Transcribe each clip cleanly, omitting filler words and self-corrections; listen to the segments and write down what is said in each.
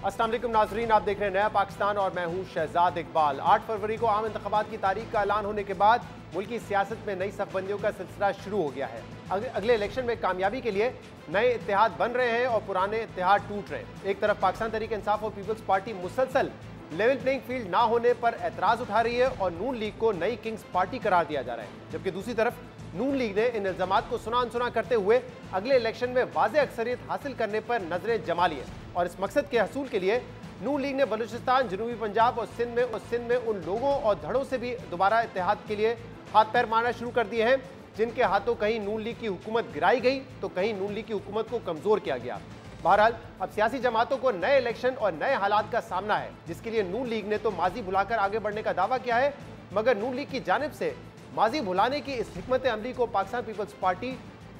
अस्सलाम वालेकुम नाजरीन, आप देख रहे हैं नया पाकिस्तान और मैं हूं शहजाद इकबाल। 8 फरवरी को आम इंतखाबात की तारीख का ऐलान होने के बाद मुल्की सियासत में नई सफबंदियों का सिलसिला शुरू हो गया है। अगले इलेक्शन में कामयाबी के लिए नए इत्तेहाद बन रहे हैं और पुराने इत्तेहाद टूट रहे हैं। एक तरफ पाकिस्तान तहरीक इंसाफ और पीपल्स पार्टी मुसलसल लेवल प्लेइंग फील्ड ना होने पर एतराज उठा रही है और नून लीग को नई किंग्स पार्टी करार दिया जा रहा है, जबकि दूसरी तरफ नून लीग ने इन इल्जामात को सुना अनसुना करते हुए अगले इलेक्शन में वाज़ेह अक्सरियत हासिल करने पर नजरें जमा ली है। और इस मकसद के हसूल के लिए नून लीग ने बलूचिस्तान, जनूबी पंजाब और सिंध में उन लोगों और धड़ों से भी दोबारा इत्तेहाद के लिए हाथ पैर मारना शुरू कर दिए हैं जिनके हाथों कहीं नून लीग की हुकूमत गिराई गई तो कहीं नून लीग की हुकूमत को कमजोर किया गया। बहरहाल अब सियासी जमातों को नए इलेक्शन और नए हालात का सामना है, जिसके लिए नून लीग ने तो माजी भुलाकर आगे बढ़ने का दावा किया है, मगर नून लीग की जानिब से माजी भुलाने की इस हिकमत अमली को पाकिस्तान पीपल्स पार्टी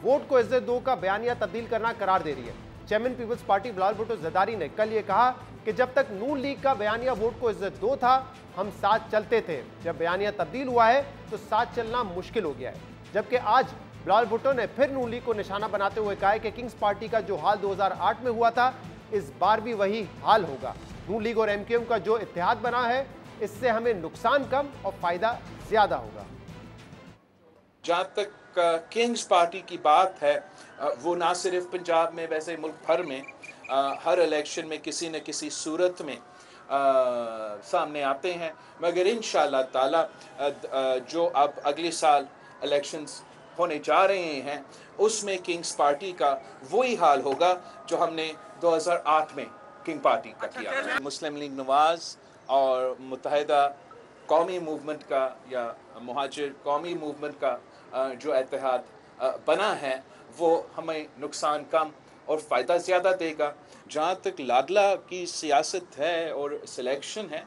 वोट को इज्जत दो का बयानिया तब्दील करना करार दे रही है। चेयरमैन पीपल्स पार्टी बिलावल भुट्टो जरदारी ने कल ये कहा कि जब तक नून लीग का बयानिया वोट को इज्जत दो था हम साथ चलते थे, जब बयानिया तब्दील हुआ है तो साथ चलना मुश्किल हो गया है। जबकि आज बिलावल भुट्टो ने फिर नून लीग को निशाना बनाते हुए कहा है कि किंग्स पार्टी का जो हाल 2008 में हुआ था इस बार भी वही हाल होगा। नून लीग और एमक्यूएम का जो इत्तेहाद बना है इससे हमें नुकसान कम और फायदा ज्यादा होगा। जहाँ तक किंग्स पार्टी की बात है, वो ना सिर्फ पंजाब में, वैसे मुल्क भर में हर इलेक्शन में किसी न किसी सूरत में सामने आते हैं, मगर इंशाअल्लाह ताला जो अब अगले साल इलेक्शंस होने जा रहे हैं उसमें किंग्स पार्टी का वही हाल होगा जो हमने 2008 में किंग पार्टी का किया। मुस्लिम लीग नवाज और मुत्तहिदा कौमी मूवमेंट का या मुहाजिर कौमी मूवमेंट का जो इत्तेहाद बना है वो हमें नुकसान कम और फ़ायदा ज़्यादा देगा। जहाँ तक लाडला की सियासत है और सिलेक्शन है,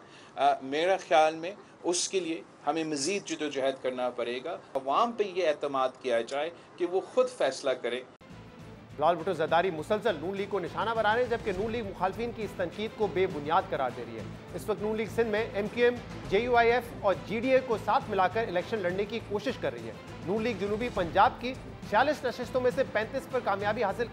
मेरा ख्याल में उसके लिए हमें मज़ीद जदोजहद करना पड़ेगा। अवाम पे ये एतमाद किया जाए कि वो ख़ुद फैसला करें। बिलावल भुट्टो जरदारी मुसलसल नून लीग को निशाना बना रहे हैं, जबकि नून लीग मुखालफिन की इस तनकीद को बेबुनियाद करार दे रही है। इस वक्त नून लीग सिंध में एमक्यूएम, JUIF और GDA को साथ मिलाकर इलेक्शन लड़ने की कोशिश कर रही है। नून लीग जनूबी पंजाब की 46 नशिस्तों में से 35 पर कामयाबी हासिल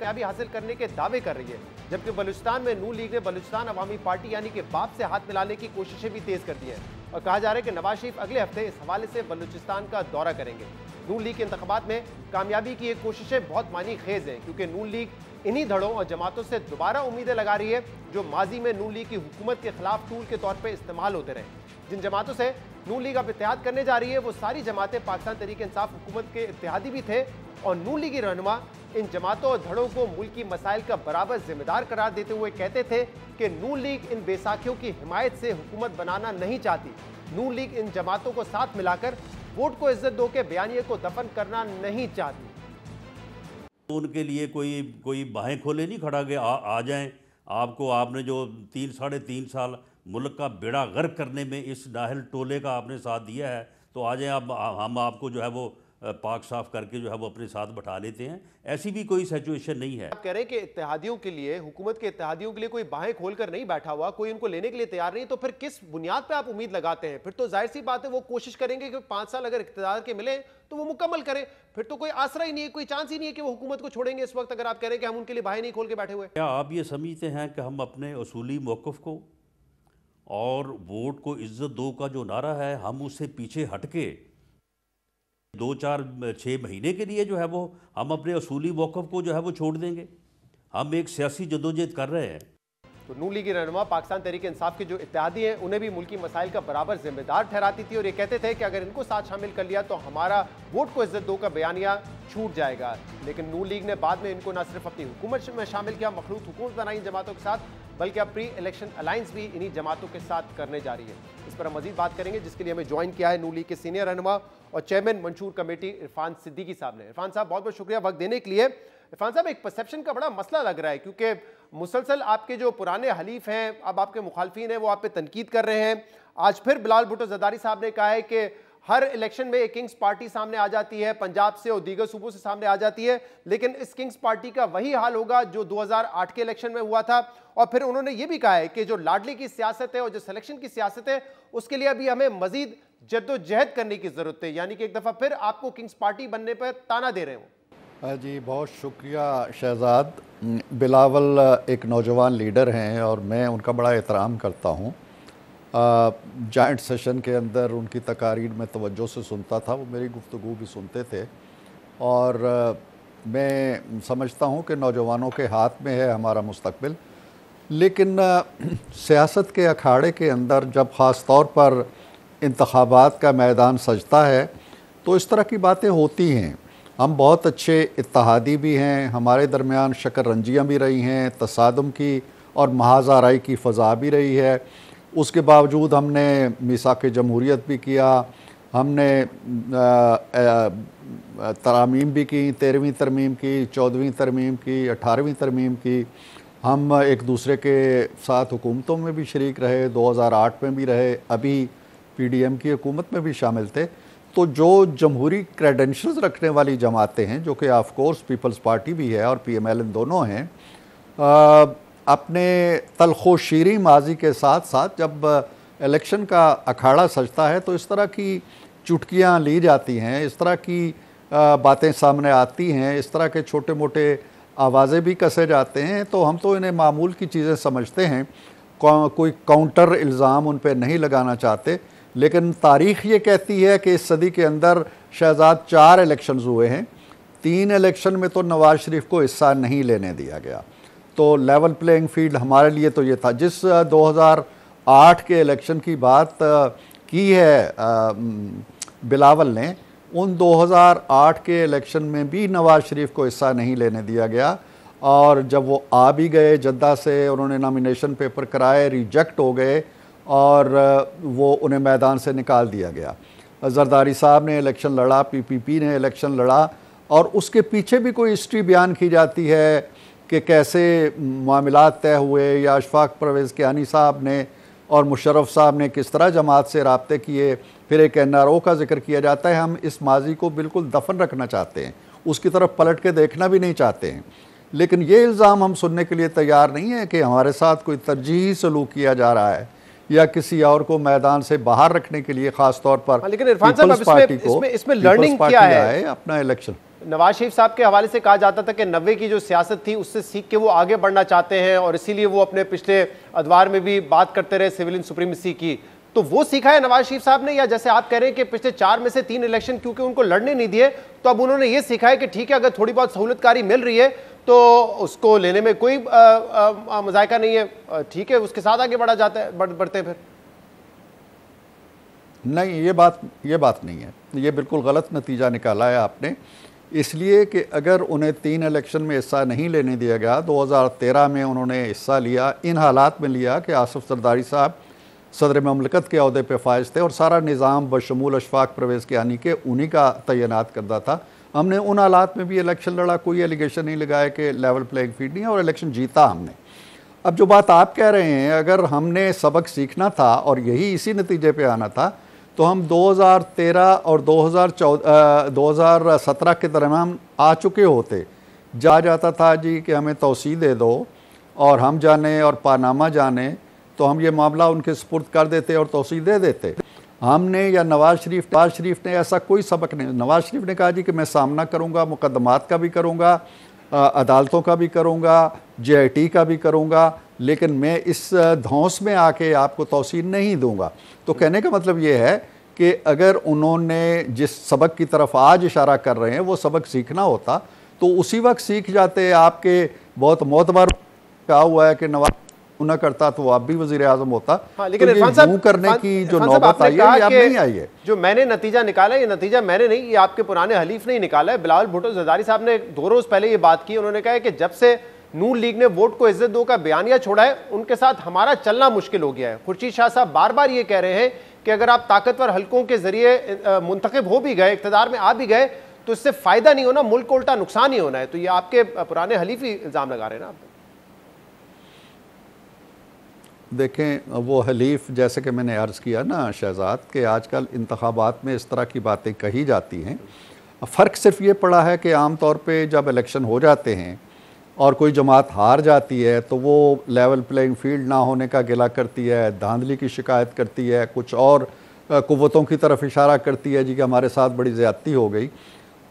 करने के दावे कर रही है, जबकि बलूचिस्तान में नून लीग ने बलूचिस्तान अवामी पार्टी यानी कि बाप से हाथ मिलाने की कोशिशें भी तेज कर दी है और कहा जा रहा है कि नवाज शरीफ अगले हफ्ते इस हवाले से बलूचिस्तान का दौरा करेंगे। नून लीग के इंतखाबात में कामयाबी की ये कोशिशें बहुत मानी खेज हैं, क्योंकि नून लीग इन्हीं धड़ों और जमातों से दोबारा उम्मीदें लगा रही है जो माजी में नून लीग की हुकूमत के खिलाफ टूल के तौर पर इस्तेमाल होते रहे। जिन जमातों से नून लीग अब इत्तेहाद करने जा रही है वो सारी जमातें पाकिस्तान तहरीक इंसाफ हुकूमत के इत्तेहादी भी थे और नून लीगी रहनुमा इन जमातों और धड़ों को मुल्की मसाइल का बराबर जिम्मेदार करार देते हुए कहते थे कि नून लीग इन बेसाखियों की हिमायत से हुकूमत बनाना नहीं चाहती। नून लीग इन जमातों को साथ मिलाकर वोट को इज्जत दो के बयानिए को दफन करना नहीं चाहती। उनके लिए कोई बाहें खोले नहीं खड़ा गया आ जाएं आपको। आपने जो 3-3.5 साल मुल्क का बेड़ा गर्क करने में इस नाहल टोले का आपने साथ दिया है, तो आ जाएं अब हम आपको जो है वो पाक साफ करके जो है वो अपने साथ बैठा लेते हैं। ऐसी भी कोई सिचुएशन नहीं है। आप कह रहे हैं कि इत्तेहादियों के लिए, हुकूमत के इत्तेहादियों के लिए कोई बाहें खोलकर नहीं बैठा हुआ, कोई उनको लेने के लिए तैयार नहीं, तो फिर किस बुनियाद पे आप उम्मीद लगाते हैं? फिर तो जाहिर सी बात है वो कोशिश करेंगे कि 5 साल अगर इख्तियार के मिले तो वो मुकम्मल करें। फिर तो कोई आसरा ही नहीं है, कोई चांस ही नहीं है कि वो हुकूमत को छोड़ेंगे इस वक्त, अगर आप कह रहे हैं कि हम उनके लिए बाहें नहीं खोल के बैठे हुए। क्या आप ये समझते हैं कि हम अपने उसूली मौक़िफ़ को और वोट को इज्जत दो का जो नारा है हम उससे पीछे हटके 2-4-6 महीने के लिए जो है वो हम अपने असूली मौक़िफ़ को जो है वो छोड़ देंगे? हम एक सियासी जदोजहद कर रहे हैं। तो नून लीग की रहनुमा पाकिस्तान तहरीक इंसाफ के जो इत्तेहादी हैं उन्हें भी मुल्की मसाइल का बराबर जिम्मेदार ठहराती थी और ये कहते थे कि अगर इनको साथ शामिल कर लिया तो हमारा वोट को इज्जत दो का बयानिया छूट जाएगा। लेकिन नून लीग ने बाद में इनको न सिर्फ अपनी हुकूमत में शामिल किया, मखलूत हुकूमत बनाई इन जमातों के साथ, बल्कि अब प्री इलेक्शन अलायंस भी इन्हीं जमातों के साथ करने जा रही है। इस पर हम मजीद बात करेंगे, जिसके लिए हमें ज्वाइन किया है नून लीग के सीनियर रहनुमा और चेयरमैन मंशूर कमेटी इरफान सिद्दीकी साहब ने। इरफान साहब, बहुत बहुत शुक्रिया वक्त देने के लिए। इरफान साहब, एक परसेप्शन का बड़ा मसला लग रहा है, क्योंकि मुसलसल आपके जो पुराने हलीफ हैं, अब आपके मुखालफिन हैं, वो आप पे तनकीद कर रहे हैं। आज फिर बिलावल भुट्टो जरदारी साहब ने कहा है कि हर इलेक्शन में एक किंग्स पार्टी सामने आ जाती है, पंजाब से और दीगर सूबों से सामने आ जाती है, लेकिन इस किंग्स पार्टी का वही हाल होगा जो 2008 के इलेक्शन में हुआ था। और फिर उन्होंने ये भी कहा है कि जो लाडली की सियासत है और जो सिलेक्शन की सियासत है उसके लिए अभी हमें मजीद जद्दोजहद करने की जरूरत है, यानी कि एक दफा फिर आपको किंग्स पार्टी बनने पर ताना दे रहे हो। जी बहुत शुक्रिया शहजाद। बिलावल एक नौजवान लीडर हैं और मैं उनका बड़ा एहतराम करता हूँ। जॉइंट सेशन के अंदर उनकी तकारीर में तवज्जो से सुनता था, वो मेरी गुफ्तगू भी सुनते थे और मैं समझता हूँ कि नौजवानों के हाथ में है हमारा मुस्तकबिल। लेकिन सियासत के अखाड़े के अंदर जब ख़ास तौर पर इंतखाबात का मैदान सजता है तो इस तरह की बातें होती हैं। हम बहुत अच्छे इत्तेहादी भी हैं, हमारे दरमियान शकररंजियाँ भी रही हैं, तसादुम की और महाज़ाराई की फ़ज़ा भी रही है। उसके बावजूद हमने मीसाक जमहूरियत भी किया, हमने तरामीम भी की, 13वीं तरमीम की, 14वीं तरमीम की, 18वीं तरमीम की। हम एक दूसरे के साथ हुकूमतों में भी शरीक रहे, 2008 में भी रहे, अभी PDM की हुकूमत में भी शामिल थे। तो जो जमहूरी क्रेडेंशियल्स रखने वाली जमातें हैं, जो कि ऑफ कोर्स पीपल्स पार्टी भी है और PML इन दोनों हैं, अपने तलखो शीरी माजी के साथ साथ जब इलेक्शन का अखाड़ा सजता है तो इस तरह की चुटकियाँ ली जाती हैं, इस तरह की बातें सामने आती हैं, इस तरह के छोटे मोटे आवाज़ें भी कसे जाते हैं। तो हम तो इन्हें मामूल की चीज़ें समझते हैं, कोई काउंटर इल्ज़ाम उन पर नहीं लगाना चाहते। लेकिन तारीख़ ये कहती है कि इस सदी के अंदर शहजाद 4 इलेक्शंस हुए हैं, 3 इलेक्शन में तो नवाज़ शरीफ को हिस्सा नहीं लेने दिया गया। तो लेवल प्लेइंग फील्ड हमारे लिए तो ये था। जिस 2008 के इलेक्शन की बात की है बिलावल ने, उन 2008 के इलेक्शन में भी नवाज़ शरीफ को हिस्सा नहीं लेने दिया गया और जब वो आ भी गए जद्दा से, उन्होंने नॉमिनेशन पेपर कराए, रिजेक्ट हो गए और वो उन्हें मैदान से निकाल दिया गया। जरदारी साहब ने इलेक्शन लड़ा, PPP ने इलेक्शन लड़ा और उसके पीछे भी कोई हिस्ट्री बयान की जाती है कि कैसे मामलात तय हुए, या अशफाक परवेज़ कियानी साहब ने और मुशर्रफ साहब ने किस तरह जमात से राब्ते किए। फिर एक NRO का जिक्र किया जाता है। हम इस माजी को बिल्कुल दफन रखना चाहते हैं, उसकी तरफ पलट के देखना भी नहीं चाहते हैं। लेकिन ये इल्ज़ाम हम सुनने के लिए तैयार नहीं है कि हमारे साथ कोई तरजीही सलूक किया जा रहा है या किसी और को मैदान से बाहर रखने के लिए ख़ास तौर पर। लेकिन इरफान साहब, इसमें लर्निंग क्या है? अपना इलेक्शन नवाज शरीफ साहब के हवाले से कहा जाता था कि 90 की जो सियासत थी उससे सीख के वो आगे बढ़ना चाहते हैं और इसीलिए वो अपने पिछले अदवार में भी बात करते रहे सिविलियन सुप्रीमेसी की। तो वो सीखा है नवाज शरीफ साहब ने, या जैसे आप कह रहे हैं कि पिछले 4 में से 3 इलेक्शन क्योंकि उनको लड़ने नहीं दिए तो अब उन्होंने ये सीखा है कि ठीक है, अगर थोड़ी बहुत सहूलतकारी मिल रही है तो उसको लेने में कोई मजायका नहीं है, ठीक है, उसके साथ आगे बढ़ा जाता है, बढ़ते हैं फिर? नहीं, ये बात नहीं है। ये बिल्कुल गलत नतीजा निकाला है आपने, इसलिए कि अगर उन्हें 3 इलेक्शन में हिस्सा नहीं लेने दिया गया, 2013 में उन्होंने हिस्सा लिया, इन हालात में लिया कि आसिफ जरदारी साहब सदर ममलकत के अहदे पे फाइज थे और सारा निज़ाम बशमूल अशफाक परवेज़ कियानी के उन्हीं का तैनात करता था। हमने उन हालात में भी इलेक्शन लड़ा, कोई एलिगेशन नहीं लगाया कि लेवल प्लेइंग फील्ड नहीं है और इलेक्शन जीता हमने। अब जो बात आप कह रहे हैं, अगर हमने सबक सीखना था और यही इसी नतीजे पर आना था तो हम 2013 और 2017 के दरमियान आ चुके होते। जाता था जी कि हमें तौसी दे दो और हम जाने और पानामा जाने, तो हम ये मामला उनके सुपुर्द कर देते और तौसी दे देते। हमने या नवाज़ शरीफ ने ऐसा कोई सबक नहीं। नवाज़ शरीफ ने कहा जी कि मैं सामना करूँगा, मुकदमात का भी करूँगा, अदालतों का भी करूँगा, JIT का भी करूँगा, लेकिन मैं इस धौंस में आके आपको तौसीर नहीं दूंगा। तो कहने का मतलब ये है कि अगर उन्होंने जिस सबक की तरफ आज इशारा कर रहे हैं वो सबक सीखना होता तो उसी वक्त सीख जाते। आपके बहुत मोतबर कहा हुआ है कि नवाज न करता तो आप भी वज़ीर आज़म होता। हाँ, लेकिन तो करने की जो नौबत आई है अब नहीं आई है। जो मैंने नतीजा निकाला, ये नतीजा मैंने नहीं, ये आपके पुराने हलीफ ने निकाला है। बिलावल भुट्टो जरदारी साहब ने 2 रोज पहले ये बात की। उन्होंने कहा है कि जब से नून लीग ने वोट को इज्जत दो का बयानिया छोड़ा है, उनके साथ हमारा चलना मुश्किल हो गया है। खुर्शीद शाह साहब बार बार ये कह रहे हैं कि अगर आप ताकतवर हलकों के जरिए मुंतखब हो भी गए, इख्तिदार में आ भी गए, तो इससे फायदा नहीं होना, मुल्क को उल्टा नुकसान ही होना है। तो ये आपके पुराने हलीफ ही इल्जाम लगा रहे हैं ना। देखें, वो हलीफ जैसे कि मैंने अर्ज़ किया ना शहजाद, कि आजकल इंतखाबात में इस तरह की बातें कही जाती हैं। फ़र्क सिर्फ ये पड़ा है कि आम तौर पे जब इलेक्शन हो जाते हैं और कोई जमात हार जाती है तो वो लेवल प्लेइंग फील्ड ना होने का गिला करती है, धांधली की शिकायत करती है, कुछ और कुव्वतों की तरफ इशारा करती है जी कि हमारे साथ बड़ी ज़्यादती हो गई।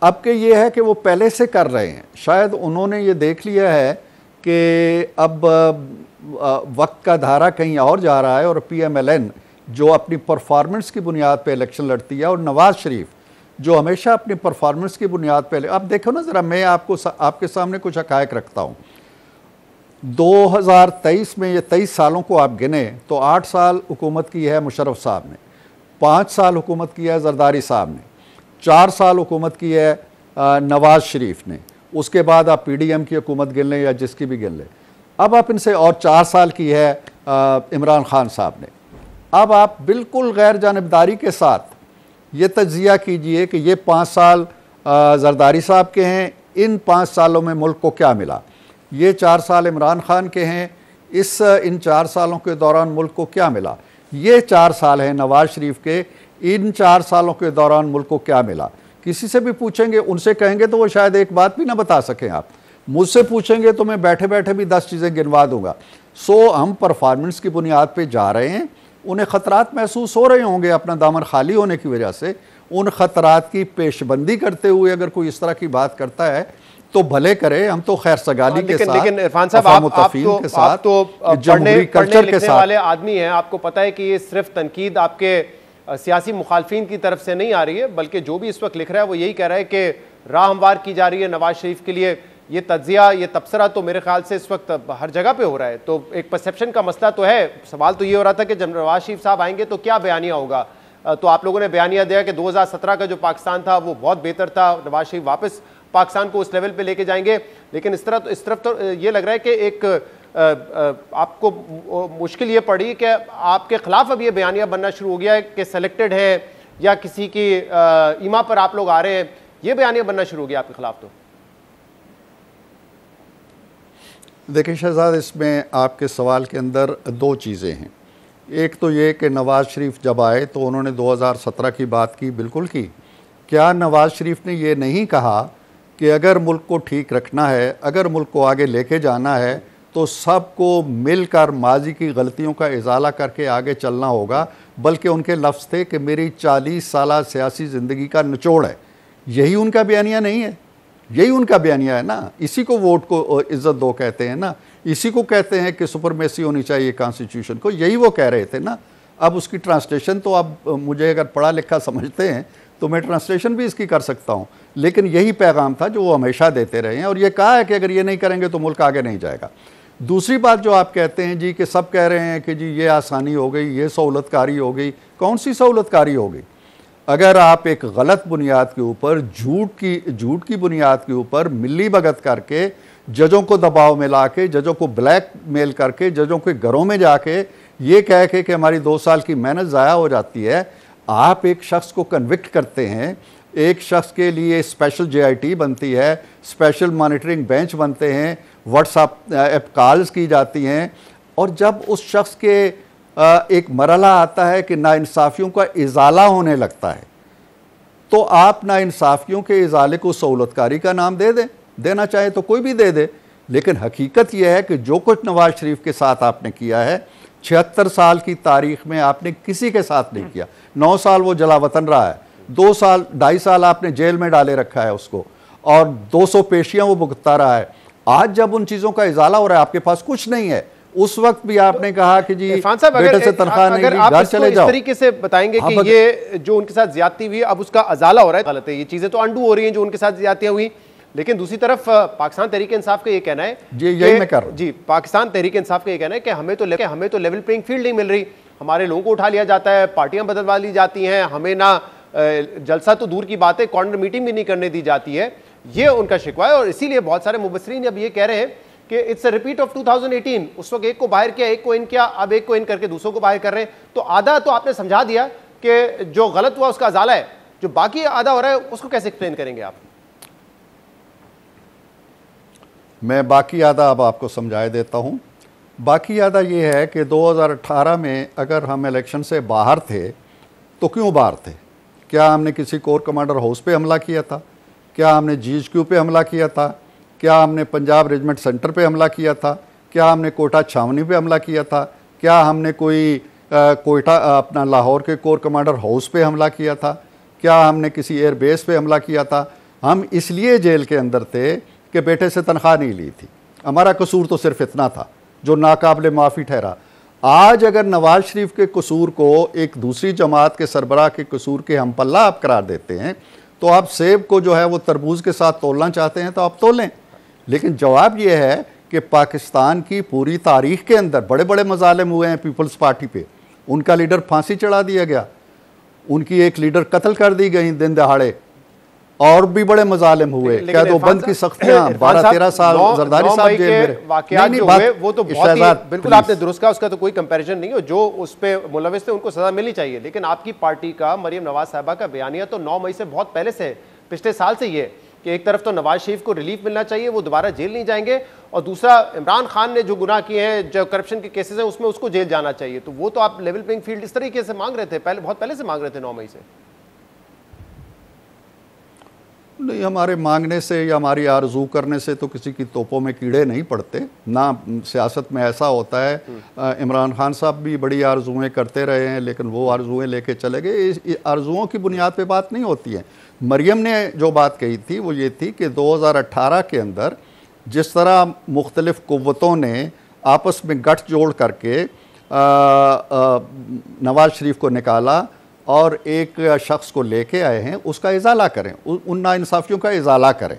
अब के ये है कि वो पहले से कर रहे हैं, शायद उन्होंने ये देख लिया है कि अब वक्त का धारा कहीं और जा रहा है, और PMLN जो अपनी परफॉर्मेंस की बुनियाद पे इलेक्शन लड़ती है, और नवाज शरीफ जो हमेशा अपनी परफॉर्मेंस की बुनियाद पे, अब देखो ना ज़रा, मैं आपके सामने कुछ हकायक रखता हूँ। 2023 में ये 23 सालों को आप गिने तो 8 साल हुकूमत की है मुशर्रफ साहब ने, 5 साल हुकूमत की है जरदारी साहब ने, 4 साल हुकूमत की है नवाज शरीफ ने, उसके बाद आप PDM की हुकूमत गिन लें या जिसकी भी गिन लें, अब आप इनसे, और 4 साल की है इमरान खान साहब ने। अब आप बिल्कुल गैर जानिबदारी के साथ ये तज्जिया कीजिए कि ये 5 साल जरदारी साहब के हैं, इन 5 सालों में मुल्क को क्या मिला, ये 4 साल इमरान खान के हैं, इन 4 सालों के दौरान मुल्क को क्या मिला, ये 4 साल हैं नवाज शरीफ के, इन 4 सालों के दौरान मुल्क को क्या मिला। किसी से भी पूछेंगे, उनसे कहेंगे तो वो शायद एक बात भी ना बता सकें, आप मुझसे पूछेंगे तो मैं बैठे बैठे भी 10 चीज़ें गिनवा दूंगा। सो हम परफॉर्मेंस की बुनियाद पे जा रहे हैं, उन्हें ख़तरात महसूस हो रहे होंगे अपना दामन खाली होने की वजह से, उन ख़तरात की पेशबंदी करते हुए अगर कोई इस तरह की बात करता है तो भले करे, हम तो खैर सगाली के साथ, लेकिन इरफान साहब आप तो पढ़ने लिखने वाले आदमी हैं, आपको पता है कि ये सिर्फ तनकीद आपके सियासी मुखालफिन की तरफ से नहीं आ रही है, बल्कि जो भी इस वक्त लिख रहा है वो यही कह रहा है कि राह हमवार की जा रही है नवाज शरीफ के लिए। ये तज्जिया, ये तबसरा तो मेरे ख्याल से इस वक्त हर जगह पे हो रहा है, तो एक परसेप्शन का मसला तो है। सवाल तो ये हो रहा था कि जब नवाज शरीफ साहब आएंगे तो क्या बयानिया होगा, तो आप लोगों ने बयानिया दिया कि 2017 का जो पाकिस्तान था वो बहुत बेहतर था, नवाज शरीफ वापस पाकिस्तान को उस लेवल पे लेके जाएंगे। लेकिन इस तरफ तो ये लग रहा है कि एक आपको मुश्किल ये पड़ी कि आपके खिलाफ अब ये बयानिया बनना शुरू हो गया है कि सेलेक्टेड है या किसी की ईमा पर आप लोग आ रहे हैं, ये बयानिया बनना शुरू हो गया आपके खिलाफ। तो देखिए शहजाद, इसमें आपके सवाल के अंदर 2 चीज़ें हैं। एक तो ये कि नवाज़ शरीफ जब आए तो उन्होंने 2017 की बात की, बिल्कुल की। क्या नवाज़ शरीफ ने ये नहीं कहा कि अगर मुल्क को ठीक रखना है, अगर मुल्क को आगे लेके जाना है तो सबको मिलकर माजी की गलतियों का इजाला करके आगे चलना होगा, बल्कि उनके लफ्ज़ थे कि मेरी 40 साल सियासी ज़िंदगी का निचोड़ है। यही उनका बयानिया नहीं है, यही उनका बयानिया है ना। इसी को वोट को इज्जत दो कहते हैं ना, इसी को कहते हैं कि सुपरमेसी होनी चाहिए कॉन्स्टिट्यूशन को, यही वो कह रहे थे ना। अब उसकी ट्रांसलेशन तो अब मुझे अगर पढ़ा लिखा समझते हैं तो मैं ट्रांसलेशन भी इसकी कर सकता हूँ, लेकिन यही पैगाम था जो वो हमेशा देते रहे हैं, और ये कहा है कि अगर ये नहीं करेंगे तो मुल्क आगे नहीं जाएगा। दूसरी बात जो आप कहते हैं जी कि सब कह रहे हैं कि जी ये आसानी हो गई, ये सहूलतकारी हो गई, कौन सी सहूलतकारी हो गई? अगर आप एक गलत बुनियाद के ऊपर, झूठ की बुनियाद के ऊपर मिली भगत करके, जजों को दबाव में ला के, जजों को ब्लैक मेल करके, जजों के घरों में जाके ये कह के कि हमारी 2 साल की मेहनत ज़ाया हो जाती है, आप एक शख्स को कन्विक्ट करते हैं, एक शख्स के लिए स्पेशल JIT बनती है, स्पेशल मॉनिटरिंग बेंच बनते हैं, व्हाट्सएप कॉल्स की जाती हैं, और जब उस शख्स के एक मरहला आता है कि नाइंसाफ़ियों का इजाला होने लगता है, तो आप नाइंसाफ़ियों के इजाले को सहूलतकारी का नाम दे दें, देना चाहे तो कोई भी दे दे। लेकिन हकीकत यह है कि जो कुछ नवाज शरीफ के साथ आपने किया है, 76 साल की तारीख में आपने किसी के साथ नहीं किया। 9 साल वो जलावतन रहा है, 2.5 साल आपने जेल में डाले रखा है उसको, और 200 पेशियां वो भुगतता रहा है। आज जब उन चीज़ों का इजाला हो रहा है, आपके पास कुछ नहीं है, उस वक्त भी आपने कहा कि जी बेटे से तनख्वाह नहीं दी, घर चले जाओ। इस तरीके से बताएंगे कि ये जो उनके साथ ज्यादती हुई, अब उसका अजाला हो रहा है, गलत है, ये चीजें तो अंडू हो रही हैं जो उनके साथ ज्यादतियां हुई। लेकिन दूसरी तरफ पाकिस्तान तहरीक इंसाफ का ये कहना है जी, यही मैं कर रहा हूं जी, पाकिस्तान तहरीक इंसाफ का ये कहना है कि हमें तो लेवल प्लेइंग फील्ड नहीं मिल रही, हमारे लोगों को उठा लिया जाता है, पार्टियां बदलवा ली जाती हैं, हमें ना जलसा तो दूर की बात है, कॉर्नर मीटिंग भी नहीं करने दी जाती है। ये उनका शिकवा है, और इसीलिए बहुत सारे मुबस्सरीन अब ये कह रहे हैं कि इट्स अ रिपीट ऑफ 2018। उस वक्त एक को बाहर किया, एक को इन किया, अब एक को इन करके दूसरों को बाहर कर रहे हैं। तो आधा तो आपने समझा दिया कि जो गलत हुआ उसका अजाला है, जो बाकी आधा हो रहा है उसको कैसे एक्सप्लेन करेंगे आप? मैं बाकी आधा अब आपको समझाए देता हूँ। बाकी आधा ये है कि 2018 में अगर हम इलेक्शन से बाहर थे तो क्यों बाहर थे? क्या हमने किसी कोर कमांडर हाउस पे हमला किया था? क्या हमने GHQ पे हमला किया था? क्या हमने पंजाब रेजिमेंट सेंटर पे हमला किया था? क्या हमने कोटा छावनी पे हमला किया था? क्या हमने कोई कोयटा अपना लाहौर के कोर कमांडर हाउस पे हमला किया था? क्या हमने किसी एयर बेस पे हमला किया था? हम इसलिए जेल के अंदर थे कि बेटे से तनख्वाह नहीं ली थी। हमारा कसूर तो सिर्फ इतना था जो नाकाबिले माफ़ी ठहरा। आज अगर नवाज शरीफ के कसूर को एक दूसरी जमात के सरबराह के कसूर के हम पल्ला आप करार देते हैं, तो आप सेब को जो है वो तरबूज के साथ तोलना चाहते हैं तो आप तोलें। लेकिन जवाब ये है कि पाकिस्तान की पूरी तारीख के अंदर बड़े बड़े मजालिम हुए हैं पीपल्स पार्टी पे। उनका लीडर फांसी चढ़ा दिया गया, उनकी एक लीडर कत्ल कर दी गई दिन दहाड़े, और भी बड़े मजालिम हुए। क्या दो बंद की सख्तियां 12-13 साल जरदारी साहब जेल में वाकयात जो हुए वो तो बहुत ही बिल्कुल आपने दुरुस्त कहा, उसका तो कोई कंपैरिजन नहीं है। जो उस पे मुलविस थे उनको सजा मिलनी चाहिए। लेकिन आपकी पार्टी का मरियम नवाज साहबा का बयानिया तो 9 मई से बहुत पहले से, पिछले साल से ये कि एक तरफ तो नवाज शरीफ को रिलीफ मिलना चाहिए, वो दोबारा जेल नहीं जाएंगे, और दूसरा इमरान खान ने जो गुनाह किए हैं, जो करप्शन के केसेस हैं, उसमें उसको जेल जाना चाहिए। तो वो तो आप लेवल प्लेइंग फील्ड इस तरीके से मांग रहे थे, पहले बहुत पहले से मांग रहे थे 9 मई से। नहीं, हमारे मांगने से या हमारी आरजू करने से तो किसी की तोपों में कीड़े नहीं पड़ते ना। सियासत में ऐसा होता है, इमरान खान साहब भी बड़ी आरजुएँ करते रहे हैं, लेकिन वो आरजुएँ लेके चले गए। इस आरजुओं की बुनियाद पे बात नहीं होती है। मरियम ने जो बात कही थी वो ये थी कि 2018 के अंदर जिस तरह मुख्तलिफ कुव्वतों ने आपस में गठजोड़ करके नवाज शरीफ को निकाला और एक शख्स को लेके आए हैं, उसका इजाला करें, उन नाइंसाफ़ियों का इजाला करें।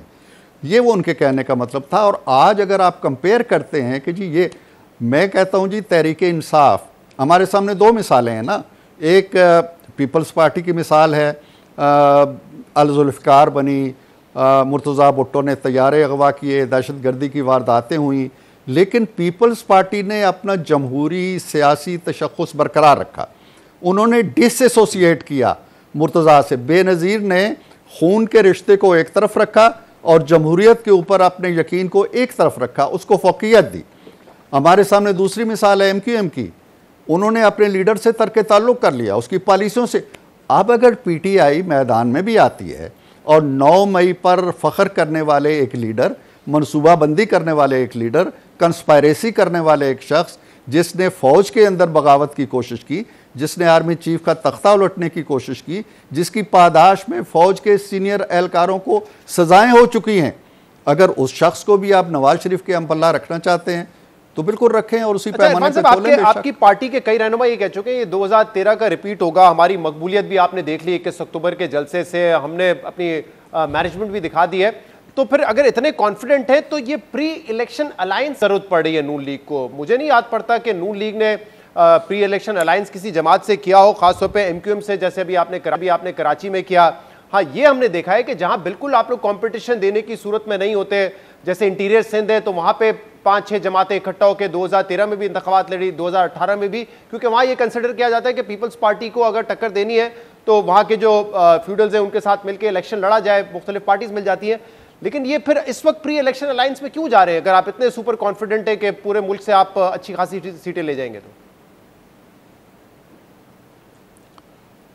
ये वो उनके कहने का मतलब था। और आज अगर आप कंपेयर करते हैं कि जी ये, मैं कहता हूँ जी तहरीक इंसाफ, हमारे सामने 2 मिसालें हैं ना। एक पीपल्स पार्टी की मिसाल है, अल-जुल्फ़िकार बनी, मुर्तज़ा भुट्टो ने तैयारे अगवा किए, दहशतगर्दी की वारदातें हुई, लेकिन पीपल्स पार्टी ने अपना जमहूरी सियासी तशख़्ख़ुस बरकरार रखा। उन्होंने डिसएसोसिएट किया मुर्तज़ा से। बेनज़ीर ने खून के रिश्ते को एक तरफ रखा और जमहूरियत के ऊपर अपने यकीन को एक तरफ रखा, उसको फ़ौक़ियत दी। हमारे सामने दूसरी मिसाल है MQM की। उन्होंने अपने लीडर से तर्क ताल्लुक़ कर लिया, उसकी पॉलिसियों से। अब अगर PTI मैदान में भी आती है और 9 मई पर फ़ख्र करने वाले एक लीडर, मनसूबाबंदी करने वाले एक लीडर, कंस्पायरेसी करने वाले एक शख्स, जिसने फ़ौज के अंदर बगावत की कोशिश की, जिसने आर्मी चीफ का तख्ता उलटने की कोशिश की, जिसकी पादाश में फ़ौज के सीनियर एहलकारों को सज़ाएँ हो चुकी हैं, अगर उस शख्स को भी आप नवाज शरीफ के अम्पल्ला रखना चाहते हैं तो बिल्कुल रखें और उसी पैमाने से तोलें। आपकी पार्टी के कई रहनुमा ये कह चुके हैं ये 2013 का रिपीट होगा। हमारी मकबूलियत भी आपने देख ली 21 अक्टूबर के जलसे से, हमने अपनी मैनेजमेंट भी दिखा दी है। तो फिर अगर इतने कॉन्फिडेंट है तो ये प्री इलेक्शन अलायंस जरूरत पड़ रही है नून लीग को। मुझे नहीं याद पड़ता कि नून लीग ने प्री इलेक्शन अलायंस किसी जमात से किया हो, खासतौर पे MQM से, जैसे अभी आपने कराची में किया। हाँ, ये हमने देखा है कि जहां बिल्कुल आप लोग कंपटीशन देने की सूरत में नहीं होते, जैसे इंटीरियर सिंध है, तो वहां पे 5-6 जमातें इकट्ठा होकर 2013 में भी इंतखाबात लड़ी, 2018 में भी, क्योंकि वहां ये कंसिडर किया जाता है कि पीपल्स पार्टी को अगर टक्कर देनी है तो वहां के जो फ्यूडल्स हैं उनके साथ मिलकर इलेक्शन लड़ा जाए, मुख्तलिफ पार्टीज मिल जाती हैं। लेकिन ये फिर इस वक्त प्री इलेक्शन अलायंस में क्यों जा रहे हैं अगर आप इतने सुपर कॉन्फिडेंट हैं कि पूरे मुल्क से आप अच्छी खासी सीटें ले जाएंगे? तो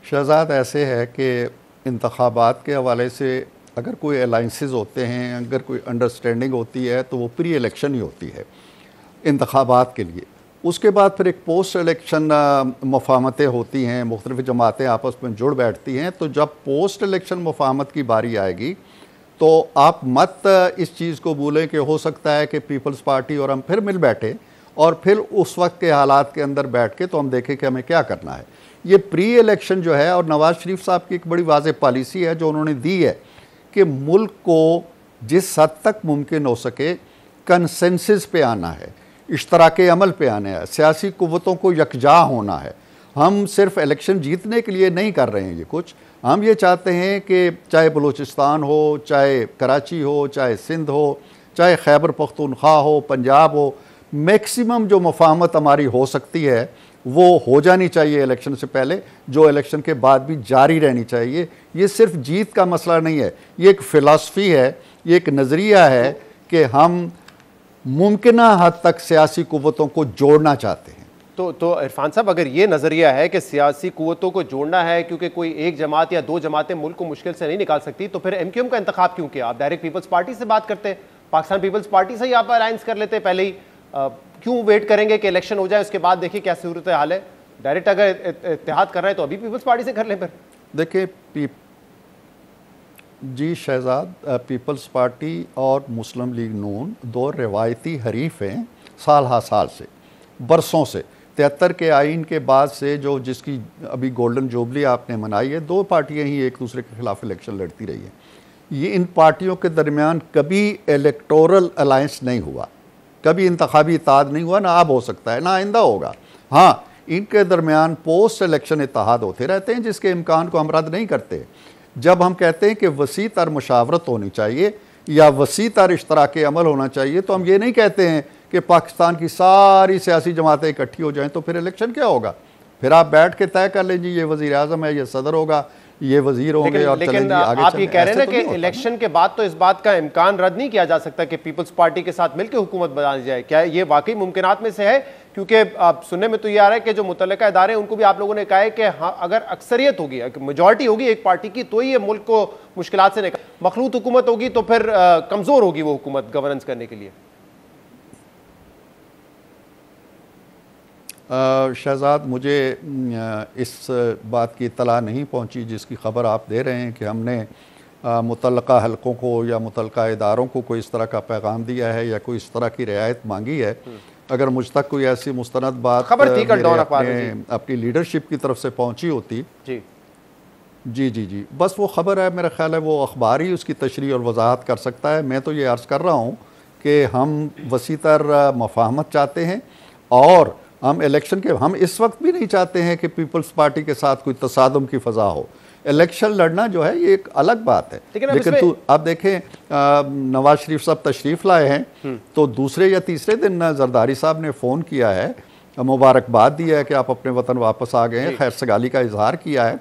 शहजाद, ऐसे है कि इंतखाबात के हवाले से अगर कोई अलाइंसेस होते हैं, अगर कोई अंडरस्टैंडिंग होती है तो वो प्री इलेक्शन ही होती है इंतखाबात के लिए। उसके बाद फिर एक पोस्ट इलेक्शन मफाहमतें होती हैं, मुख्तलिफ जमातें आपस में जुड़ बैठती हैं। तो जब पोस्ट इलेक्शन मफाहमत की बारी आएगी तो आप मत इस चीज़ को भूलें कि हो सकता है कि पीपल्स पार्टी और हम फिर मिल बैठे और फिर उस वक्त के हालात के अंदर बैठ के तो हम देखें कि हमें क्या करना है। ये प्री इलेक्शन जो है, और नवाज़ शरीफ साहब की एक बड़ी वाज़ेह पॉलिसी है जो उन्होंने दी है कि मुल्क को जिस हद तक मुमकिन हो सके कंसेंसस पे आना है, इश्तराके अमल पे आना है, सियासी कुव्वतों को यकजा होना है। हम सिर्फ इलेक्शन जीतने के लिए नहीं कर रहे हैं ये कुछ, हम ये चाहते हैं कि चाहे बलूचिस्तान हो, चाहे कराची हो, चाहे सिंध हो, चाहे खैबर पख्तूनख्वा हो, पंजाब हो, मैक्सिमम जो मफाहमत हमारी हो सकती है वो हो जानी चाहिए इलेक्शन से पहले, जो इलेक्शन के बाद भी जारी रहनी चाहिए। ये सिर्फ जीत का मसला नहीं है, ये एक फ़िलासफ़ी है, ये एक नज़रिया है कि हम मुमकिना हद तक सियासी कुव्वतों को जोड़ना चाहते हैं। तो इरफान साहब, अगर ये नज़रिया है कि सियासी कुव्वतों को जोड़ना है क्योंकि कोई एक जमात या 2 जमातें मुल्क को मुश्किल से नहीं निकाल सकती, तो फिर MQM का इंतखाब क्यों किया? आप डायरेक्ट पीपल्स पार्टी से बात करते, पाकिस्तान पीपल्स पार्टी से ही आप अलायंस कर लेते पहले ही। क्यों वेट करेंगे कि इलेक्शन हो जाए उसके बाद देखिए क्या सूरत हाल है? डायरेक्ट अगर इत्तेहाद कर रहे हैं तो अभी पीपल्स पार्टी से कर लें। फिर देखिए, जी शहजाद, पीपल्स पार्टी और मुस्लिम लीग नून दो रिवायती हरीफ हैं साल हा साल से, बरसों से। 73 के आइन के बाद से जो जिसकी अभी गोल्डन जुबली आपने मनाई है, दो पार्टियां ही एक दूसरे के खिलाफ इलेक्शन लड़ती रही हैं। ये इन पार्टियों के दरमियान कभी इलेक्टोरल अलायंस नहीं हुआ, कभी इंतखाबी इत्तेहाद नहीं हुआ, ना अब हो सकता है, ना आइंदा होगा। हाँ, इनके दरमियान पोस्ट इलेक्शन इत्तेहाद होते रहते हैं, जिसके इम्कान को हम रद्द नहीं करते। जब हम कहते हैं कि वसी तर मुशावरत होनी चाहिए या वसी तर इश्तराक अमल होना चाहिए, तो हम ये नहीं कहते हैं कि पाकिस्तान की सारी सियासी जमातें इकट्ठी हो जाएं तो फिर इलेक्शन क्या होगा। फिर आप बैठ के तय कर लीजिए ये वज़ीर आज़म है, ये सदर होगा, ये वजीर होंगे और लेकिन आप ये कह रहे हैं ना कि इलेक्शन के बाद तो इस बात का इम्कान रद्द नहीं किया जा सकता कि पीपल्स पार्टी के साथ मिलकर हुकूमत बनाई जाए। क्या ये वाकई मुमकिनात में से है? क्योंकि आप सुनने में तो ये आ रहा है कि जो मुतल्लिका इदारे हैं उनको भी आप लोगों ने कहा है कि हाँ, अगर अक्सरियत होगी, मेजॉरिटी होगी एक पार्टी की, तो ये मुल्क को मुश्किलात से निकाल, मखलूत हुकूमत होगी तो फिर कमजोर होगी वो हुकूमत गवर्नेंस करने के लिए। शहजाद, मुझे इस बात की इत्तला नहीं पहुंची जिसकी ख़बर आप दे रहे हैं कि हमने मुतल्लका हलकों को या मुतल्लका इदारों को कोई इस तरह का पैगाम दिया है या कोई इस तरह की रियायत मांगी है। अगर मुझ तक कोई ऐसी मुस्तनद बात खबर थी अपनी लीडरशिप की तरफ से पहुंची होती जी, बस वो ख़बर है, मेरा ख्याल है वो अखबार ही उसकी तशरीह और वजाहत कर सकता है। मैं तो ये अर्ज़ कर रहा हूँ कि हम वसीतर मफाहमत चाहते हैं और हम इलेक्शन के, हम इस वक्त भी नहीं चाहते हैं कि पीपल्स पार्टी के साथ कोई तसादुम की फ़ज़ा हो। इलेक्शन लड़ना जो है ये एक अलग बात है, लेकिन आप देखें नवाज शरीफ साहब तशरीफ़ लाए हैं तो दूसरे या तीसरे दिन जरदारी साहब ने फ़ोन किया है, मुबारकबाद दिया है कि आप अपने वतन वापस आ गए हैं, खैर सगाली का इजहार किया है।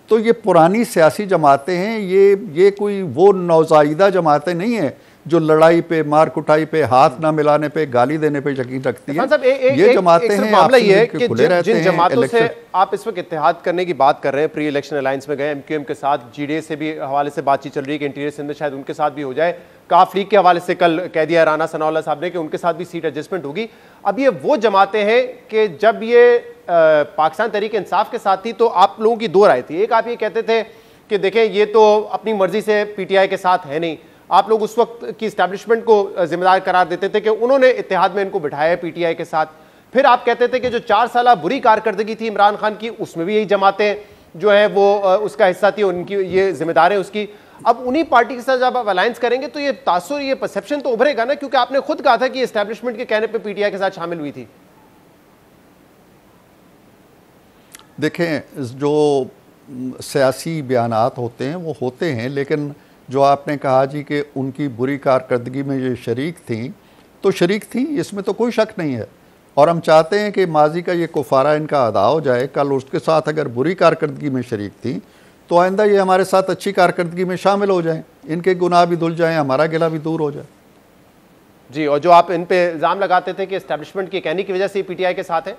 तो ये पुरानी सियासी जमातें हैं, ये कोई वो नौज़ाइदा जमातें नहीं हैं जो लड़ाई पे, मार कुटाई पे, हाथ ना मिलाने पे, गाली देने पे यकीन रखती है। ये जमातें हैं, मामला ये है कि जिन जमातों से आप इस वक्त इत्तेहाद करने की बात कर रहे हैं, प्री इलेक्शन अलायंस में गए, एमक्यूएम के साथ, जीडीए से भी हवाले से बातचीत चल रही है कि इंटीरियर सिंध में शायद उनके साथ भी हो जाए, काफ लीग के हवाले से कल कह दिया राना सनाउल्लाह साहब ने कि उनके साथ भी सीट एडजस्टमेंट होगी। अब ये वो जमातें हैं कि जब ये पाकिस्तान तहरीक इंसाफ के साथ थी तो आप लोगों की दो राय थी। एक, आप ये कहते थे कि देखें ये तो अपनी मर्जी से पीटीआई के साथ है नहीं, आप लोग उस वक्त की इस्टेब्लिशमेंट को जिम्मेदार करार देते थे कि उन्होंने इत्तेहाद में इनको बिठाया है पीटीआई के साथ। फिर आप कहते थे कि जो 4 साल बुरी कारकर्दगी थी इमरान खान की, उसमें भी यही जमातें जो है वो उसका हिस्सा थी, उनकी ये जिम्मेदार है उसकी। अब उन्हीं पार्टी के साथ जब आप अलायंस करेंगे तो ये तासुर, ये परसेप्शन तो उभरेगा ना, क्योंकि आपने खुद कहा था कि इस्टेब्लिशमेंट के कहने पर पीटीआई के साथ शामिल हुई थी। देखें, जो सियासी बयानात होते हैं वो होते हैं, लेकिन जो आपने कहा जी कि उनकी बुरी कारकर्दगी में ये शरीक थी, तो शरीक थी, इसमें तो कोई शक नहीं है। और हम चाहते हैं कि माजी का ये कुफारा इनका अदा हो जाए। कल उसके साथ अगर बुरी कारकर्दगी में शरीक थी तो आइंदा ये हमारे साथ अच्छी कारकर्दगी में शामिल हो जाएं, इनके गुनाह भी धुल जाएं, हमारा गिला भी दूर हो जाए। जी, और जो आप इन पे इल्ज़ाम लगाते थे कि एस्टेब्लिशमेंट के कहने की वजह से पीटीआई के साथ है,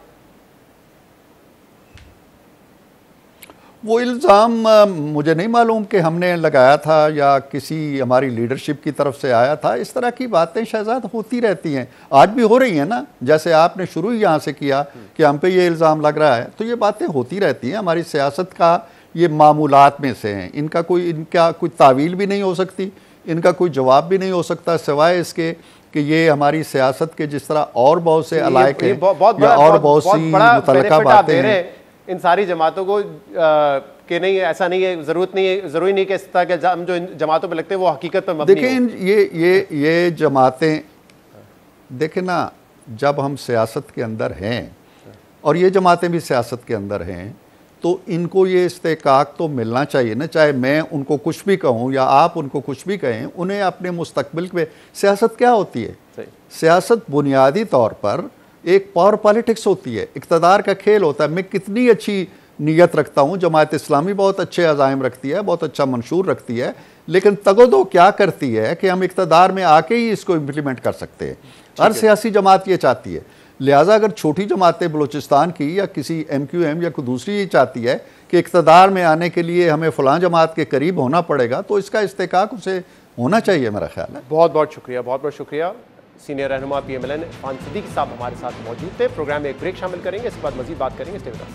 वो इल्ज़ाम मुझे नहीं मालूम कि हमने लगाया था या किसी हमारी लीडरशिप की तरफ से आया था। इस तरह की बातें शहजाद होती रहती हैं, आज भी हो रही हैं ना। जैसे आपने शुरू ही यहाँ से किया कि हम पे ये इल्ज़ाम लग रहा है, तो ये बातें होती रहती हैं, हमारी सियासत का ये मामूलात में से हैं। इनका कोई तावील भी नहीं हो सकती, इनका कोई जवाब भी नहीं हो सकता, सिवाय इसके कि ये हमारी सियासत के जिस तरह और बहुत से अलायक हैं या और बहुत सी मुतल्लिका बातें हैं इन सारी जमातों को कि नहीं, ऐसा नहीं है, ज़रूरत नहीं है, ज़रूरी नहीं कि इस तरह के हम जो इन जमातों पे लगते हैं वो हकीकत पर मबनी हो। देखें, ये जमातें, देखें ना, जब हम सियासत के अंदर हैं और ये जमातें भी सियासत के अंदर हैं, तो इनको ये इस्तेकाक तो मिलना चाहिए ना। चाहे मैं उनको कुछ भी कहूँ या आप उनको कुछ भी कहें, उन्हें अपने मुस्तकबिल में, सियासत क्या होती है? सियासत बुनियादी तौर पर एक पावर पॉलिटिक्स होती है, इक़्तिदार का खेल होता है। मैं कितनी अच्छी नीयत रखता हूँ, जमात इस्लामी बहुत अच्छे अज़ाइम रखती है, बहुत अच्छा मंशूर रखती है, लेकिन तगदो क्या करती है कि हम इक़्तिदार में आके ही इसको इम्प्लीमेंट कर सकते हैं। हर सियासी जमात ये चाहती है। लिहाजा अगर छोटी जमातें बलूचिस्तान की या किसी MQM या कोई दूसरी ये चाहती है कि इक़्तिदार में आने के लिए हमें फ़लाँ जमात के करीब होना पड़ेगा, तो इसका इस्तेकाक उसे होना चाहिए, मेरा ख्याल है। बहुत बहुत शुक्रिया, बहुत बहुत शुक्रिया। सीनियर रहनुमा PMLN इरफान सिद्दीकी साहब हमारे साथ मौजूद थे। प्रोग्राम में एक ब्रेक शामिल करेंगे, इसके बाद मजीद बात करेंगे। Stay with us.